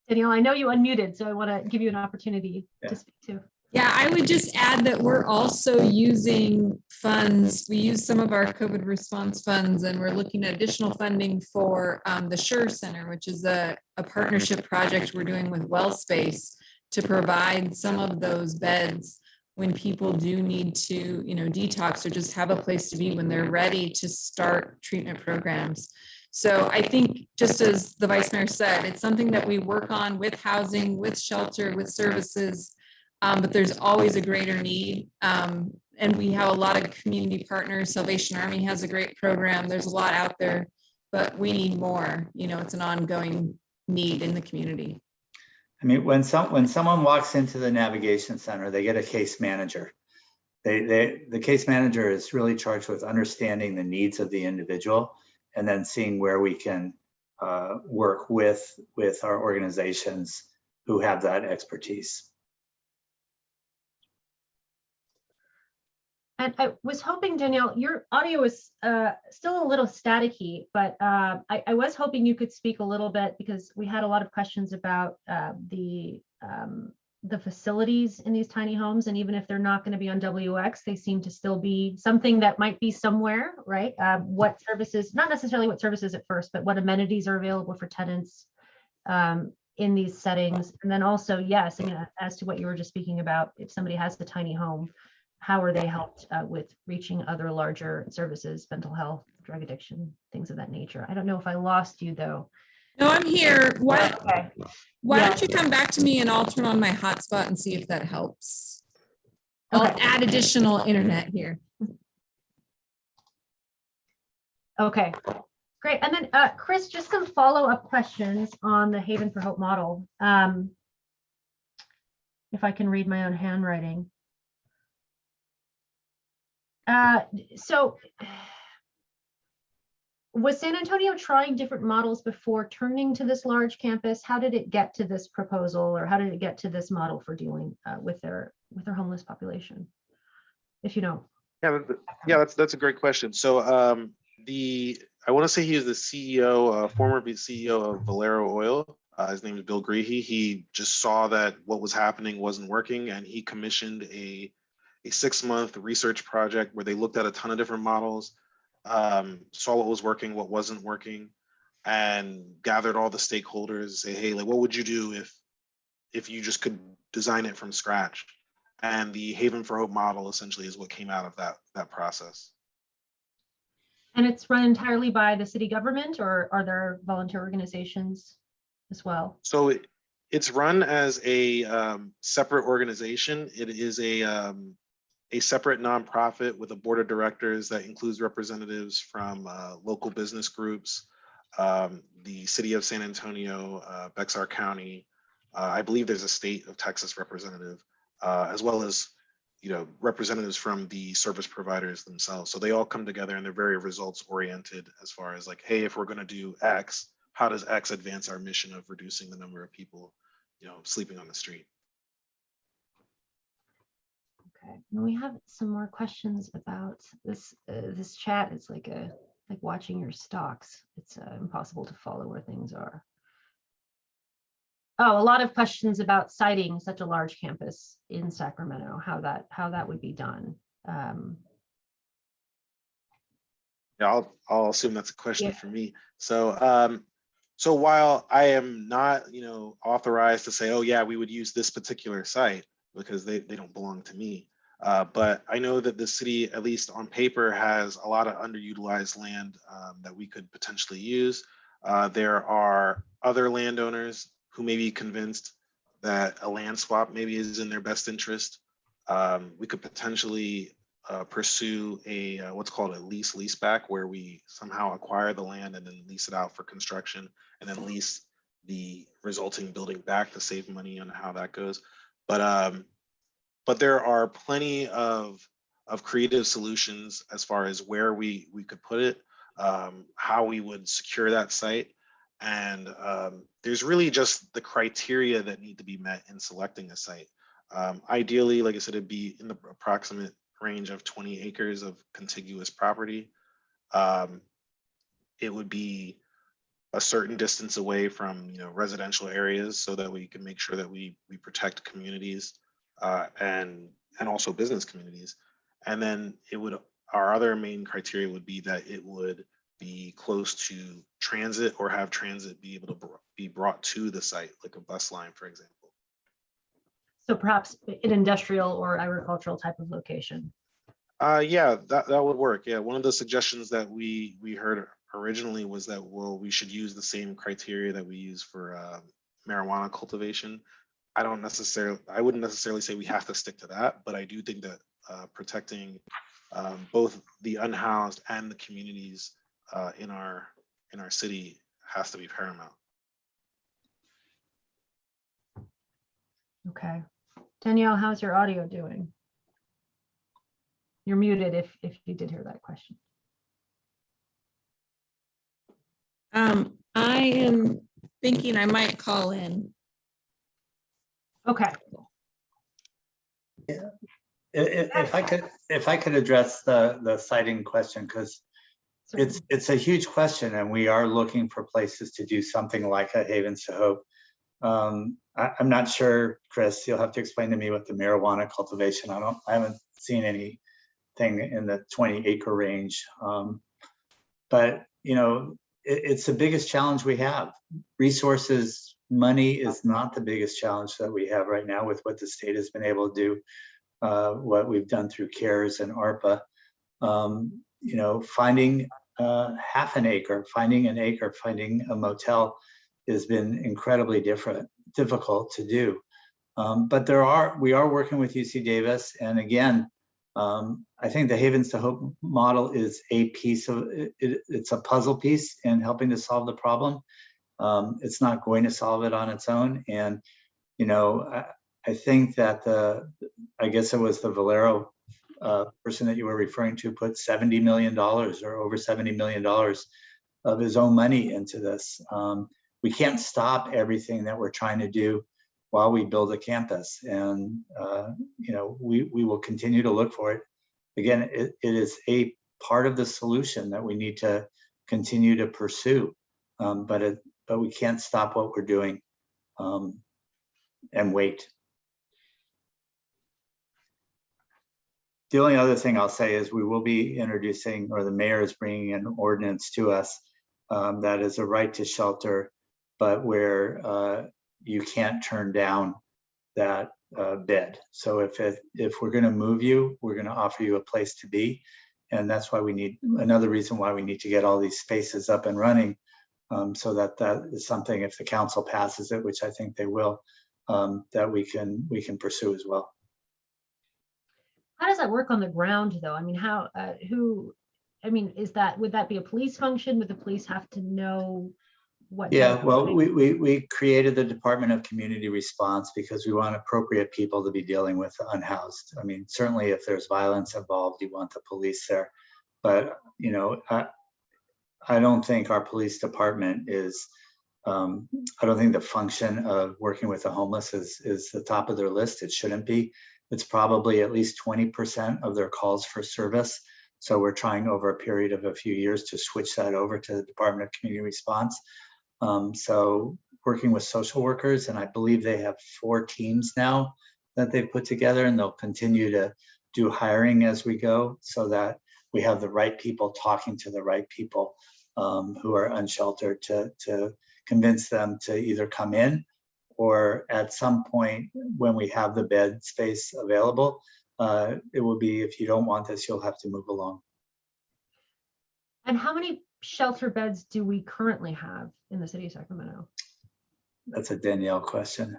Danielle, I know you unmuted, so I want to give you an opportunity to speak too. Yeah, I would just add that we're also using funds. We use some of our COVID response funds, and we're looking at additional funding for the Schenirer Center, which is a partnership project we're doing with WellSpace to provide some of those beds when people do need to, detox or just have a place to be when they're ready to start treatment programs. So I think, just as the Vice Mayor said, it's something that we work on with housing, with shelter, with services, but there's always a greater need. And we have a lot of community partners. Salvation Army has a great program. There's a lot out there, but we need more. It's an ongoing need in the community. I mean, when someone walks into the Navigation Center, they get a case manager. The case manager is really charged with understanding the needs of the individual and then seeing where we can work with our organizations who have that expertise. And I was hoping, Danielle, your audio is still a little staticky, but I was hoping you could speak a little bit, because we had a lot of questions about the facilities in these tiny homes. And even if they're not going to be on WX, they seem to still be something that might be somewhere, right? What services, not necessarily what services at first, but what amenities are available for tenants in these settings. And then also, yes, I mean, as to what you were just speaking about, if somebody has a tiny home, how are they helped with reaching other larger services, mental health, drug addiction, things of that nature? I don't know if I lost you though. No, I'm here. Why Okay. don't you come back to me and I'll turn on my hotspot and see if that helps. I'll Okay. add additional internet here. Okay, great. And then Chris, just some follow-up questions on the Haven for Hope model. If I can read my own handwriting. So was San Antonio trying different models before turning to this large campus? How did it get to this proposal, or how did it get to this model for dealing with their homeless population? If you know. Yeah, that's a great question. So I want to say he is the CEO, former CEO of Valero Oil. His name is Bill Greehey. He just saw that what was happening wasn't working, and he commissioned a 6-month research project where they looked at a ton of different models, saw what was working, what wasn't working, and gathered all the stakeholders, say, hey, like, what would you do if you just could design it from scratch? And the Haven for Hope model essentially is what came out of that process. And it's run entirely by the city government, or are there volunteer organizations as well? So it's run as a separate organization. It is a separate nonprofit with a board of directors that includes representatives from local business groups, the city of San Antonio, Bexar County. I believe there's a state of Texas representative, as well as representatives from the service providers themselves. So they all come together and they're very results oriented as far as like, hey, if we're going to do X, how does X advance our mission of reducing the number of people, sleeping on the street? Okay, and we have some more questions about this. This chat is like watching your stocks. It's impossible to follow where things are. Oh, a lot of questions about siting such a large campus in Sacramento, how that would be done. Yeah, I'll assume that's a question for me. So so while I am not authorized to say, oh yeah, we would use this particular site because they don't belong to me, but I know that the city, at least on paper, has a lot of underutilized land that we could potentially use. There are other landowners who may be convinced that a land swap maybe is in their best interest. We could potentially pursue a what's called a leaseback, where we somehow acquire the land and then lease it out for construction, and then lease the resulting building back to save money on how that goes. But there are plenty of creative solutions as far as where we could put it, how we would secure that site. And there's really just the criteria that need to be met in selecting a site. Ideally, like I said, it'd be in the approximate range of 20 acres of contiguous property. It would be a certain distance away from residential areas, so that we can make sure that we protect communities and also business communities. And then our other main criteria would be that it would be close to transit, or have transit be able to be brought to the site, like a bus line, for example. So perhaps an industrial or agricultural type of location. Yeah, that would work. Yeah, one of the suggestions that we heard originally was that, well, we should use the same criteria that we use for marijuana cultivation. I wouldn't necessarily say we have to stick to that, but I do think that protecting both the unhoused and the communities in our city has to be paramount. Okay, Danielle, how's your audio doing? You're muted if you did hear that question. I am thinking I might call in. Okay, If I could address the citing question, because certainly. it's a huge question, and we are looking for places to do something like a Havens to Hope. I'm not sure, Chris, you'll have to explain to me what the marijuana cultivation, I haven't seen anything in the 20-acre range. But you know, it's the biggest challenge we have. Resources, money is not the biggest challenge that we have right now with what the state has been able to do, what we've done through CARES and ARPA. You know, finding half an acre, finding an acre, finding a motel has been incredibly difficult to do. But we are working with UC Davis, and again, I think the Havens to Hope model is a piece of it. It's a puzzle piece in helping to solve the problem. It's not going to solve it on its own, and you know, I think that I guess it was the Valero person that you were referring to put $70 million or over $70 million of his own money into this. We can't stop everything that we're trying to do while we build a campus, and you know, we will continue to look for it. Again, it is a part of the solution that we need to continue to pursue, but we can't stop what we're doing and wait. The only other thing I'll say is we will be introducing, or the mayor is bringing an ordinance to us that is a right to shelter, but where you can't turn down that bed. So if we're going to move you, we're going to offer you a place to be, and that's why we need, another reason why we need to get all these spaces up and running, so that is something, if the council passes it, which I think they will, that we can pursue as well. How does that work on the ground, though? I mean, would that be a police function? Would the police have to know what? Yeah, well, we created the Department of Community Response because we want appropriate people to be dealing with the unhoused. I mean, certainly if there's violence involved, you want the police there. But, you know, I don't think our police department is, I don't think the function of working with the homeless is the top of their list. It shouldn't be. It's probably at least 20% of their calls for service. So we're trying over a period of a few years to switch that over to the Department of Community Response. So working with social workers, and I believe they have 4 teams now that they've put together, and they'll continue to do hiring as we go so that we have the right people talking to the right people who are unsheltered to convince them to either come in, or at some point when we have the bed space available, it will be, if you don't want this, you'll have to move along. And how many shelter beds do we currently have in the city of Sacramento? That's a Danielle question.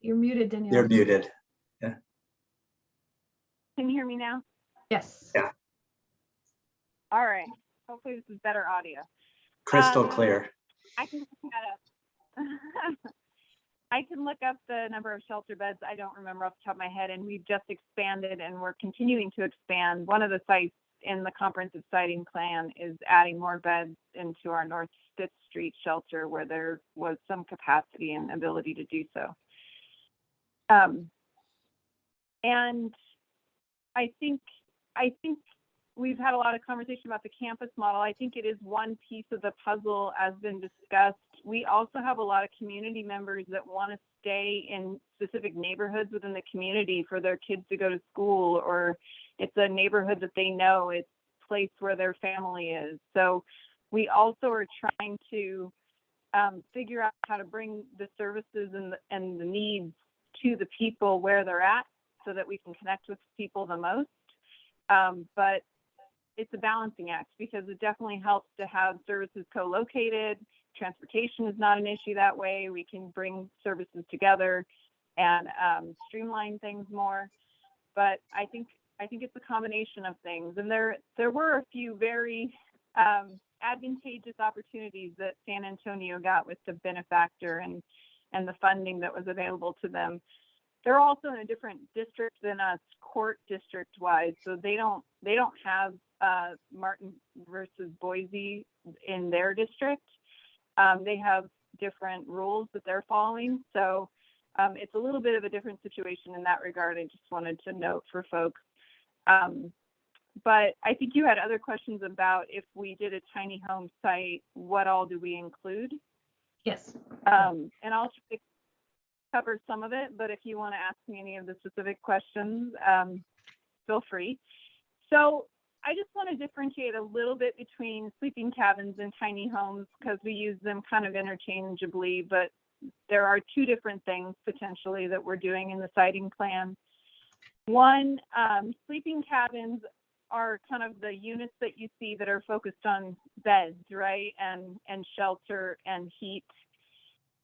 You're muted, Danielle. You're muted. Yeah. Can you hear me now? Yes. Yeah. All right. Hopefully this is better audio. Crystal clear. I can look that up. I can look up the number of shelter beds. I don't remember off the top of my head, and we've just expanded and we're continuing to expand. One of the sites in the comprehensive siting plan is adding more beds into our North 5th Street shelter where there was some capacity and ability to do so. And I think we've had a lot of conversation about the campus model. I think it is one piece of the puzzle as been discussed. We also have a lot of community members that want to stay in specific neighborhoods within the community for their kids to go to school, or it's a neighborhood that they know, it's a place where their family is. So we also are trying to figure out how to bring the services and the needs to the people where they're at so that we can connect with people the most. But it's a balancing act because it definitely helps to have services co-located. Transportation is not an issue that way. We can bring services together and streamline things more. But I think it's a combination of things. And there were a few very advantageous opportunities that San Antonio got with the benefactor and the funding that was available to them. they're also in a different district than us, court district wise. So they don't have Martin versus Boise in their district. They have different rules that they're following. So it's a little bit of a different situation in that regard. I just wanted to note for folks. But I think you had other questions about if we did a tiny home site, what all do we include? Yes. And I'll try to cover some of it, but if you want to ask me any of the specific questions, feel free. So I just want to differentiate a little bit between sleeping cabins and tiny homes because we use them kind of interchangeably, but there are two different things potentially that we're doing in the siting plan. One, sleeping cabins are kind of the units that you see that are focused on beds, right? And shelter and heat.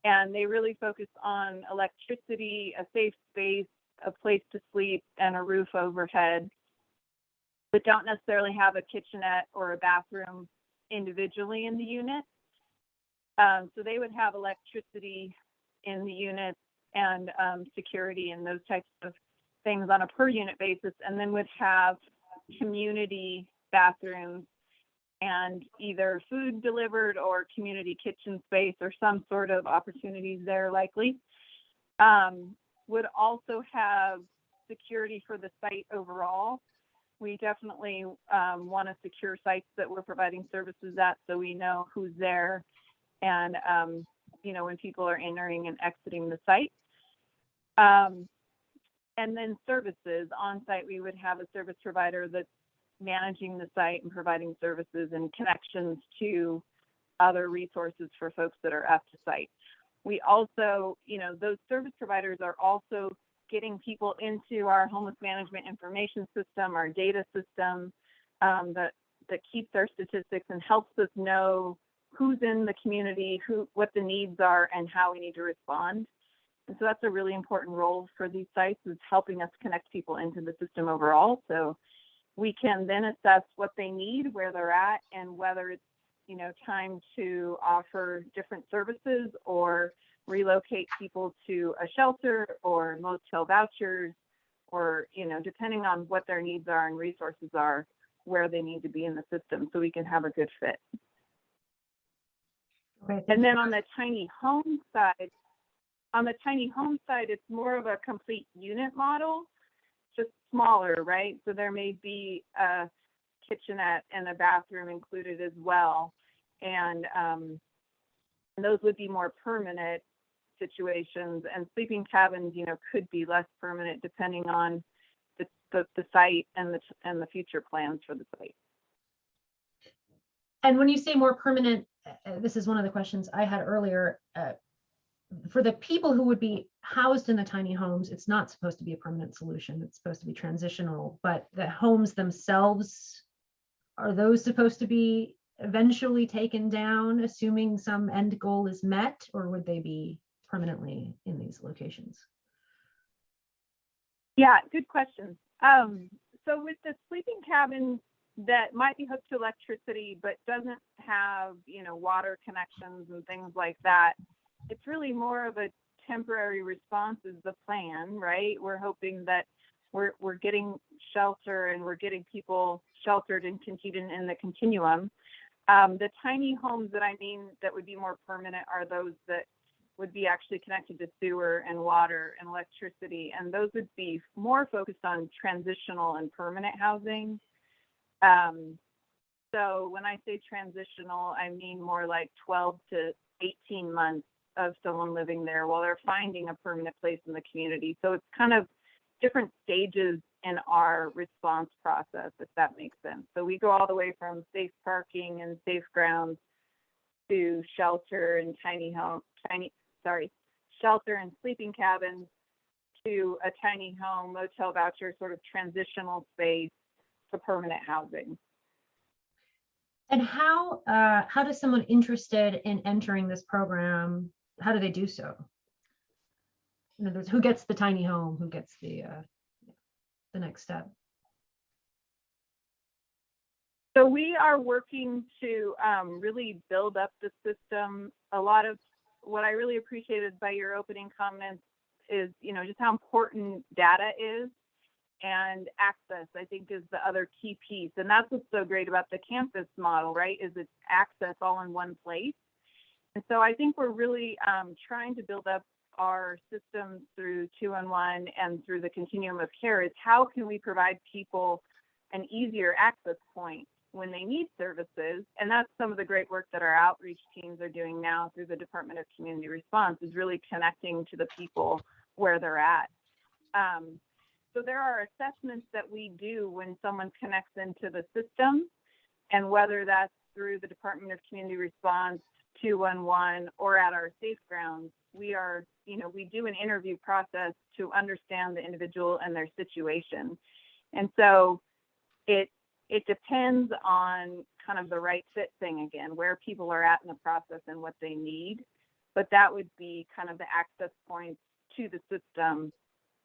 And they really focus on electricity, a safe space, a place to sleep, and a roof overhead, but don't necessarily have a kitchenette or a bathroom individually in the unit. So they would have electricity in the unit and security and those types of things on a per unit basis, and then would have community bathrooms and either food delivered or community kitchen space or some sort of opportunities there likely. Would also have security for the site overall. We definitely want to secure sites that we're providing services at so we know who's there and you know, when people are entering and exiting the site. And then services on site, we would have a service provider that's managing the site and providing services and connections to other resources for folks that are at the site. We also, you know, those service providers are also getting people into our homeless management information system, our data system that keeps our statistics and helps us know who's in the community, what the needs are, and how we need to respond. And so that's a really important role for these sites, is helping us connect people into the system overall. So we can then assess what they need, where they're at, and whether it's, you know, time to offer different services or relocate people to a shelter or motel vouchers, or, you know, depending on what their needs are and resources are, where they need to be in the system so we can have a good fit. Okay, and then on the tiny home side, it's more of a complete unit model, just smaller, right? So there may be a kitchenette and a bathroom included as well. And those would be more permanent situations, and sleeping cabins, you know, could be less permanent depending on the site and the future plans for the site. And when you say more permanent, this is one of the questions I had earlier. For the people who would be housed in the tiny homes, it's not supposed to be a permanent solution. It's supposed to be transitional, but the homes themselves, are those supposed to be eventually taken down, assuming some end goal is met, or would they be permanently in these locations? Yeah, good question. So with the sleeping cabins that might be hooked to electricity but doesn't have, you know, water connections and things like that, it's really more of a temporary response is the plan, right? We're hoping that we're getting shelter and we're getting people sheltered and continuing in the continuum. The tiny homes that I mean that would be more permanent are those that would be actually connected to sewer and water and electricity, and those would be more focused on transitional and permanent housing. So when I say transitional, I mean more like 12 to 18 months of someone living there while they're finding a permanent place in the community. So it's kind of different stages in our response process, if that makes sense. So we go all the way from safe parking and safe grounds to shelter and shelter and sleeping cabins to a tiny home, motel voucher, sort of transitional space to permanent housing. And how does someone interested in entering this program, how do they do so? In other words, who gets the tiny home? Who gets the next step? So we are working to really build up the system. A lot of what I really appreciated by your opening comments is, just how important data is, and access, I think, is the other key piece. And that's what's so great about the campus model, right? Is it's access all in one place. And so I think we're really trying to build up our systems through 2-in-1 and through the continuum of care is how can we provide people an easier access point when they need services. And that's some of the great work that our outreach teams are doing now through the Department of Community Response, is really connecting to the people where they're at. So there are assessments that we do when someone connects into the system, and whether that's through the Department of Community Response, 2-in-1, or at our safe grounds, we do an interview process to understand the individual and their situation. And so it depends on kind of the right fit thing again, where people are at in the process and what they need. But that would be kind of the access points to the system,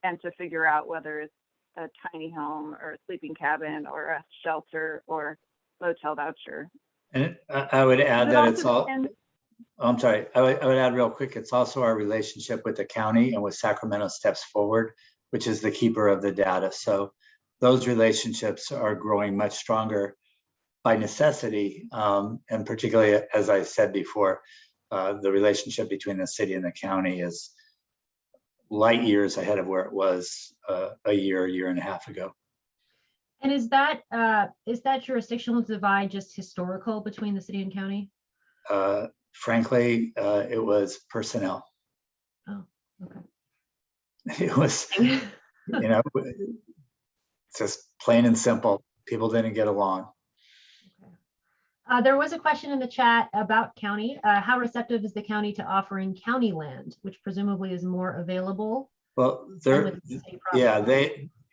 and to figure out whether it's a tiny home or a sleeping cabin or a shelter or motel voucher. And I would add that it's all, depends. I'm sorry, I would add real quick, it's also our relationship with the county and with Sacramento Steps Forward, which is the keeper of the data. So those relationships are growing much stronger by necessity. And particularly, as I said before, the relationship between the city and the county is light years ahead of where it was a year and a half ago. And is that jurisdictional divide just historical between the city and county? Frankly, it was personnel. Oh, okay. It was, just plain and simple. People didn't get along. There was a question in the chat about county. How receptive is the county to offering county land, which presumably is more available? Well,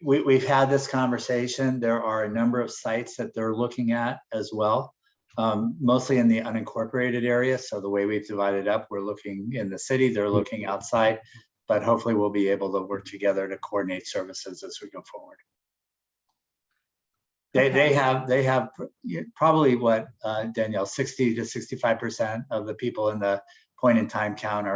we've had this conversation. There are a number of sites that they're looking at as well, mostly in the unincorporated area. So the way we've divided up, we're looking in the city, they're looking outside, but hopefully we'll be able to work together to coordinate services as we go forward. They have probably what, Danielle, 60 to 65% of the people in the point in time count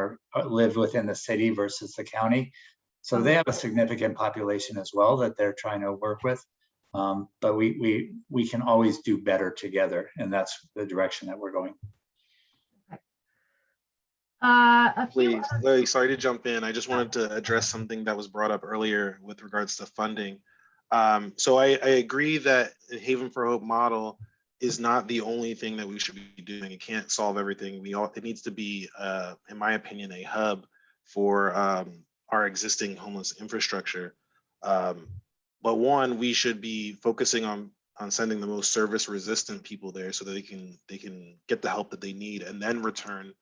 live within the city versus the county. So they have a significant population as well that they're trying to work with. But we can always do better together, and that's the direction that we're going. Please, Larry, sorry to jump in. I just wanted to address something that was brought up earlier with regards to funding. So I agree that the Haven for Hope model is not the only thing that we should be doing. It can't solve everything. It needs to be, in my opinion, a hub for our existing homeless infrastructure. But one, we should be focusing on sending the most service resistant people there so that they can get the help that they need and then return,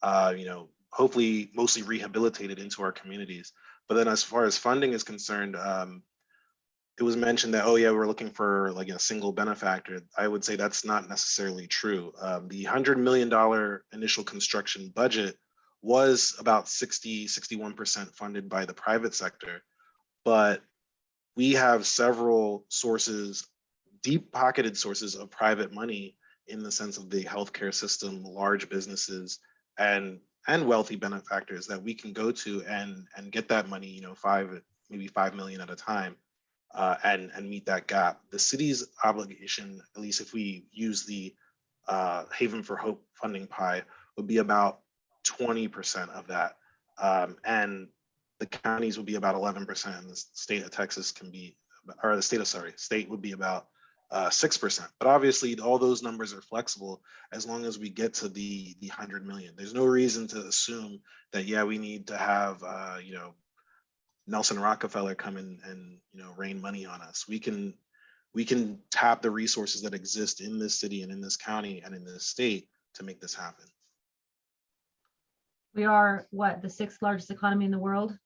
hopefully mostly rehabilitated into our communities. But then as far as funding is concerned, it was mentioned that, oh yeah, we're looking for like a single benefactor. I would say that's not necessarily true. The $100 million initial construction budget was about 61% funded by the private sector, but we have several sources, deep pocketed sources of private money in the sense of the healthcare system, large businesses, and wealthy benefactors that we can go to and get that money, maybe 5 million at a time. And meet that gap. The city's obligation, at least if we use the Haven for Hope funding pie, would be about 20% of that. And the counties would be about 11%, and the state of Texas state would be about 6%. But obviously all those numbers are flexible as long as we get to the 100 million. There's no reason to assume that, yeah, we need to have, Nelson Rockefeller come in and rain money on us. We can tap the resources that exist in this city and in this county and in this state to make this happen. We are what, the 6th largest economy in the world,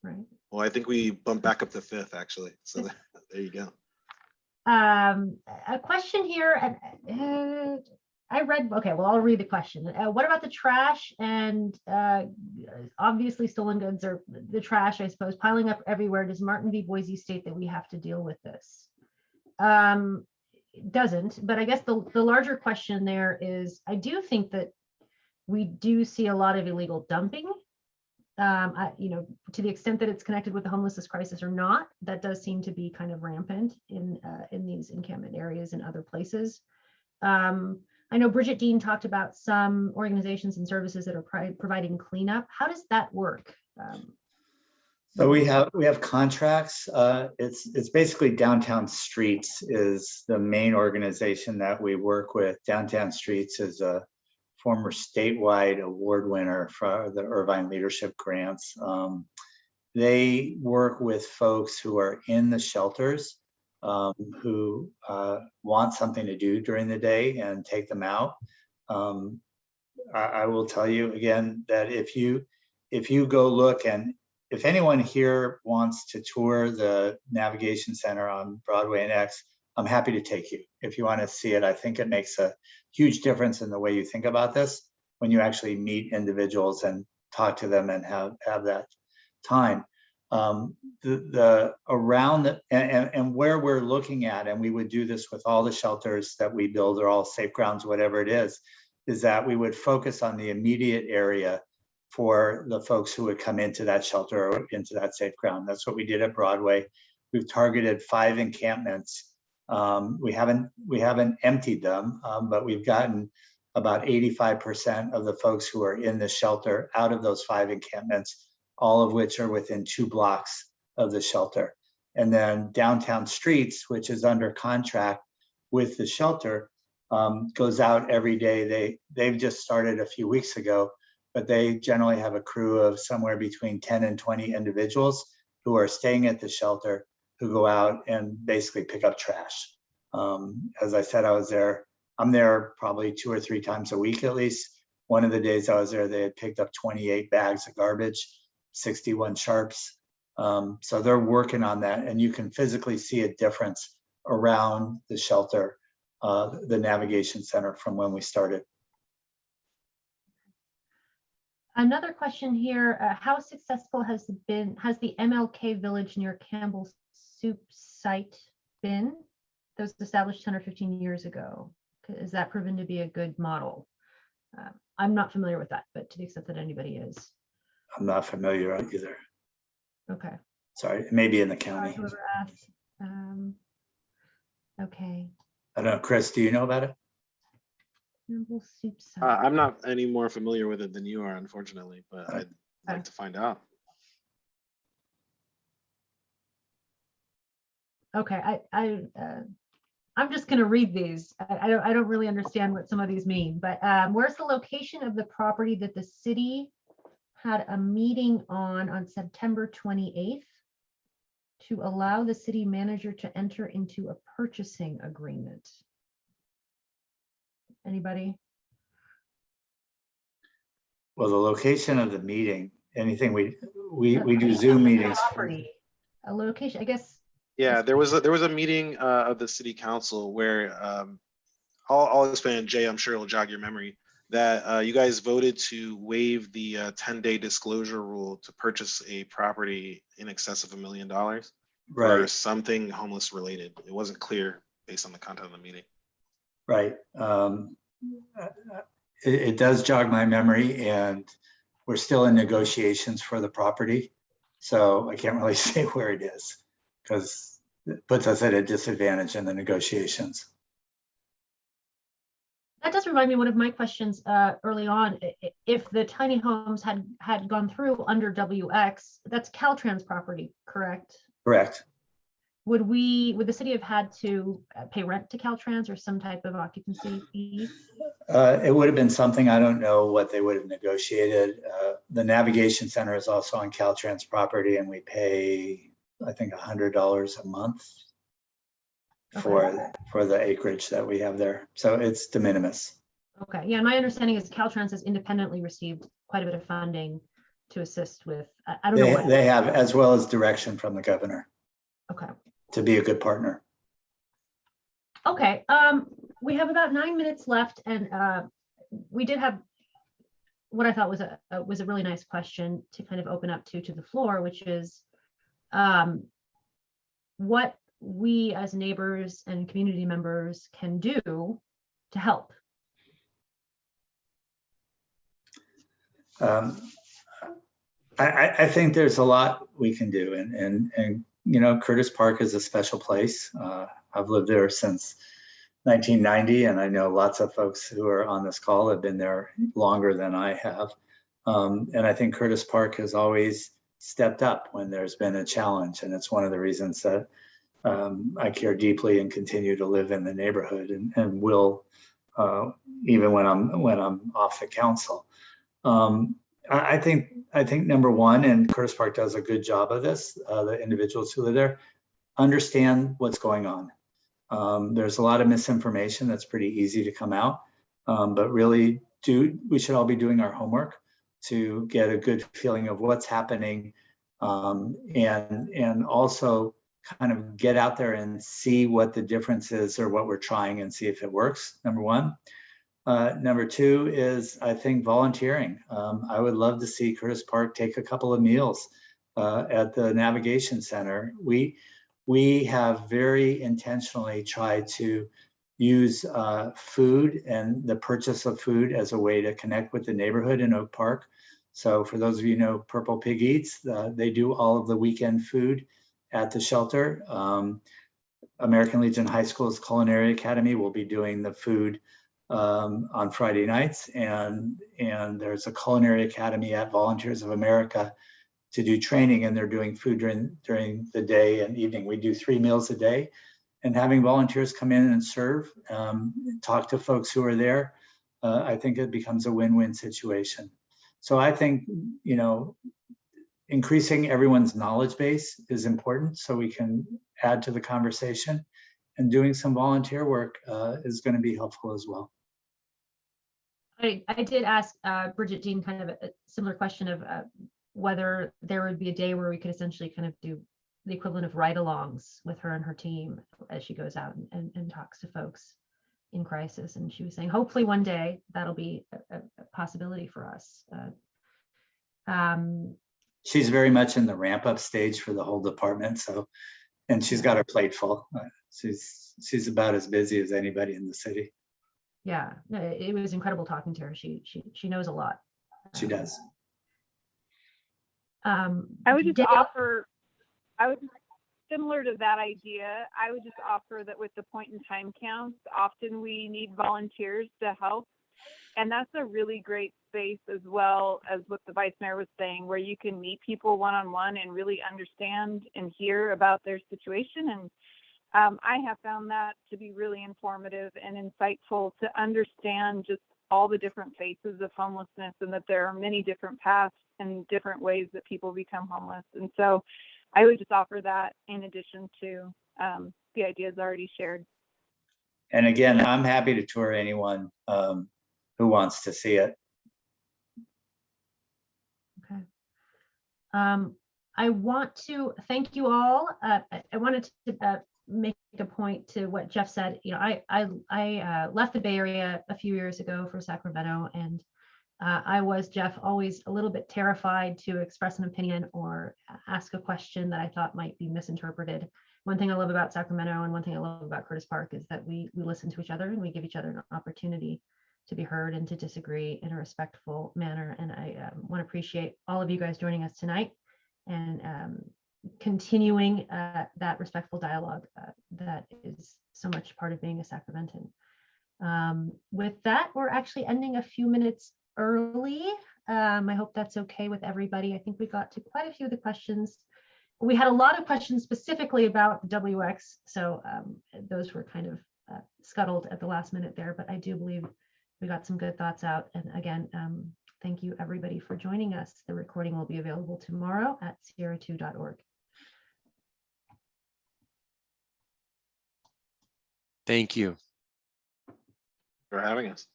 right? Well, I think we bumped back up to 5th actually. So there you go. A question here. I'll read the question. What about the trash and obviously stolen goods or the trash, I suppose, piling up everywhere? Does Martin v. Boise state that we have to deal with this? It doesn't, but I guess the larger question there is, I do think that we do see a lot of illegal dumping To the extent that it's connected with the homelessness crisis or not, that does seem to be kind of rampant in these encampment areas and other places. I know Bridget Dean talked about some organizations and services that are providing cleanup. How does that work? So we have contracts. It's basically Downtown Streets is the main organization that we work with. Downtown Streets is a former statewide award winner for the Irvine Leadership Grants. They work with folks who are in the shelters, who want something to do during the day and take them out. I will tell you again that if you go look, and if anyone here wants to tour the Navigation Center on Broadway and X, I'm happy to take you. If you want to see it, I think it makes a huge difference in the way you think about this when you actually meet individuals and talk to them and have that time. And where we're looking at, and we would do this with all the shelters that we build, or all safe grounds, whatever it is that we would focus on the immediate area for the folks who would come into that shelter or into that safe ground. That's what we did at Broadway. We've targeted 5 encampments. We haven't emptied them, but we've gotten about 85% of the folks who are in the shelter out of those 5 encampments, all of which are within 2 blocks of the shelter. And then Downtown Streets, which is under contract with the shelter, goes out every day. They've just started a few weeks ago, but they generally have a crew of somewhere between 10 and 20 individuals who are staying at the shelter, who go out and basically pick up trash. As I said, I'm there probably 2 or 3 times a week at least. One of the days I was there, they had picked up 28 bags of garbage, 61 sharps. So they're working on that, and you can physically see a difference around the shelter, the Navigation Center, from when we started. Another question here, how successful has the MLK Village near Campbell Soup site been? That was established 10 or 15 years ago. Is that proven to be a good model? I'm not familiar with that, but to the extent that anybody is. I'm not familiar either. Okay. Sorry, maybe in the county. Whoever asked. Okay. I don't know, Chris, do you know about it? Campbell Soup site. I'm not any more familiar with it than you are, unfortunately, but I'd like to find out. Okay, I'm just going to read these. I don't really understand what some of these mean, but where's the location of the property that the city had a meeting on September 28th to allow the city manager to enter into a purchasing agreement? Anybody? Well, the location of the meeting, anything we do Zoom meetings. Property, a location, I guess. Yeah, there was a meeting of the city council where I'll explain. Jay, I'm sure it'll jog your memory that you guys voted to waive the 10-day disclosure rule to purchase a property in excess of $1 million for Right. something homeless related. It wasn't clear based on the content of the meeting. Right. It does jog my memory, and we're still in negotiations for the property. So I can't really say where it is because it puts us at a disadvantage in the negotiations. That does remind me of one of my questions early on. If the tiny homes had gone through under WX, that's Caltrans property, correct? Correct. Would the city have had to pay rent to Caltrans or some type of occupancy fee? It would have been something, I don't know what they would have negotiated. The Navigation Center is also on Caltrans property, and we pay, I think, $100 a month for the acreage that we have there. So it's de minimis. Okay, yeah, my understanding is Caltrans has independently received quite a bit of funding to assist with, I don't know what. They have, as well as direction from the governor. Okay. To be a good partner. Okay, we have about 9 minutes left, and we did have what I thought was a really nice question to kind of open up to the floor, which is what we as neighbors and community members can do to help. I think there's a lot we can do, and you know, Curtis Park is a special place. I've lived there since 1990, and I know lots of folks who are on this call have been there longer than I have. And I think Curtis Park has always stepped up when there's been a challenge, and it's one of the reasons that I care deeply and continue to live in the neighborhood, and will even when I'm off the council. I think number one, and Curtis Park does a good job of this, the individuals who live there understand what's going on. There's a lot of misinformation that's pretty easy to come out, but really we should all be doing our homework to get a good feeling of what's happening, and also kind of get out there and see what the difference is or what we're trying and see if it works, number one. Number two is, I think, volunteering. I would love to see Curtis Park take a couple of meals at the Navigation Center. We have very intentionally tried to use food and the purchase of food as a way to connect with the neighborhood in Oak Park. So for those of you who know Purple Pig Eats, they do all of the weekend food at the shelter. American Legion High School's Culinary Academy will be doing the food on Friday nights, and there's a Culinary Academy at Volunteers of America to do training, and they're doing food during the day and evening. We do 3 meals a day, and having volunteers come in and serve, talk to folks who are there, I think it becomes a win-win situation. So I think, you know, increasing everyone's knowledge base is important so we can add to the conversation, and doing some volunteer work is going to be helpful as well. I did ask Bridget Dean kind of a similar question of whether there would be a day where we could essentially kind of do the equivalent of ride-alongs with her and her team as she goes out and talks to folks in crisis. And she was saying, hopefully one day that'll be a possibility for us. She's very much in the ramp-up stage for the whole department, so, and she's got her plate full. She's about as busy as anybody in the city. Yeah, no, it was incredible talking to her. She knows a lot. She does. I would just Danielle? offer, similar to that idea, I would just offer that with the point in time counts, often we need volunteers to help. And that's a really great space, as well as what the Vice Mayor was saying, where you can meet people one-on-one and really understand and hear about their situation. And I have found that to be really informative and insightful to understand just all the different faces of homelessness, and that there are many different paths and different ways that people become homeless. And so I would just offer that in addition to the ideas already shared. And again, I'm happy to tour anyone who wants to see it. Okay. I want to thank you all. I wanted to make a point to what Jeff said. You know, I left the Bay Area a few years ago for Sacramento, and I was, Jeff, always a little bit terrified to express an opinion or ask a question that I thought might be misinterpreted. One thing I love about Sacramento, and one thing I love about Curtis Park, is that we listen to each other and we give each other an opportunity to be heard and to disagree in a respectful manner. And I want to appreciate all of you guys joining us tonight and continuing that respectful dialogue that is so much part of being a Sacramentan. With that, we're actually ending a few minutes early. I hope that's okay with everybody. I think we got to quite a few of the questions. We had a lot of questions specifically about WX, so those were kind of scuttled at the last minute there, but I do believe we got some good thoughts out. And again, thank you everybody for joining us. The recording will be available tomorrow at sierra2.org. Thank you for having us.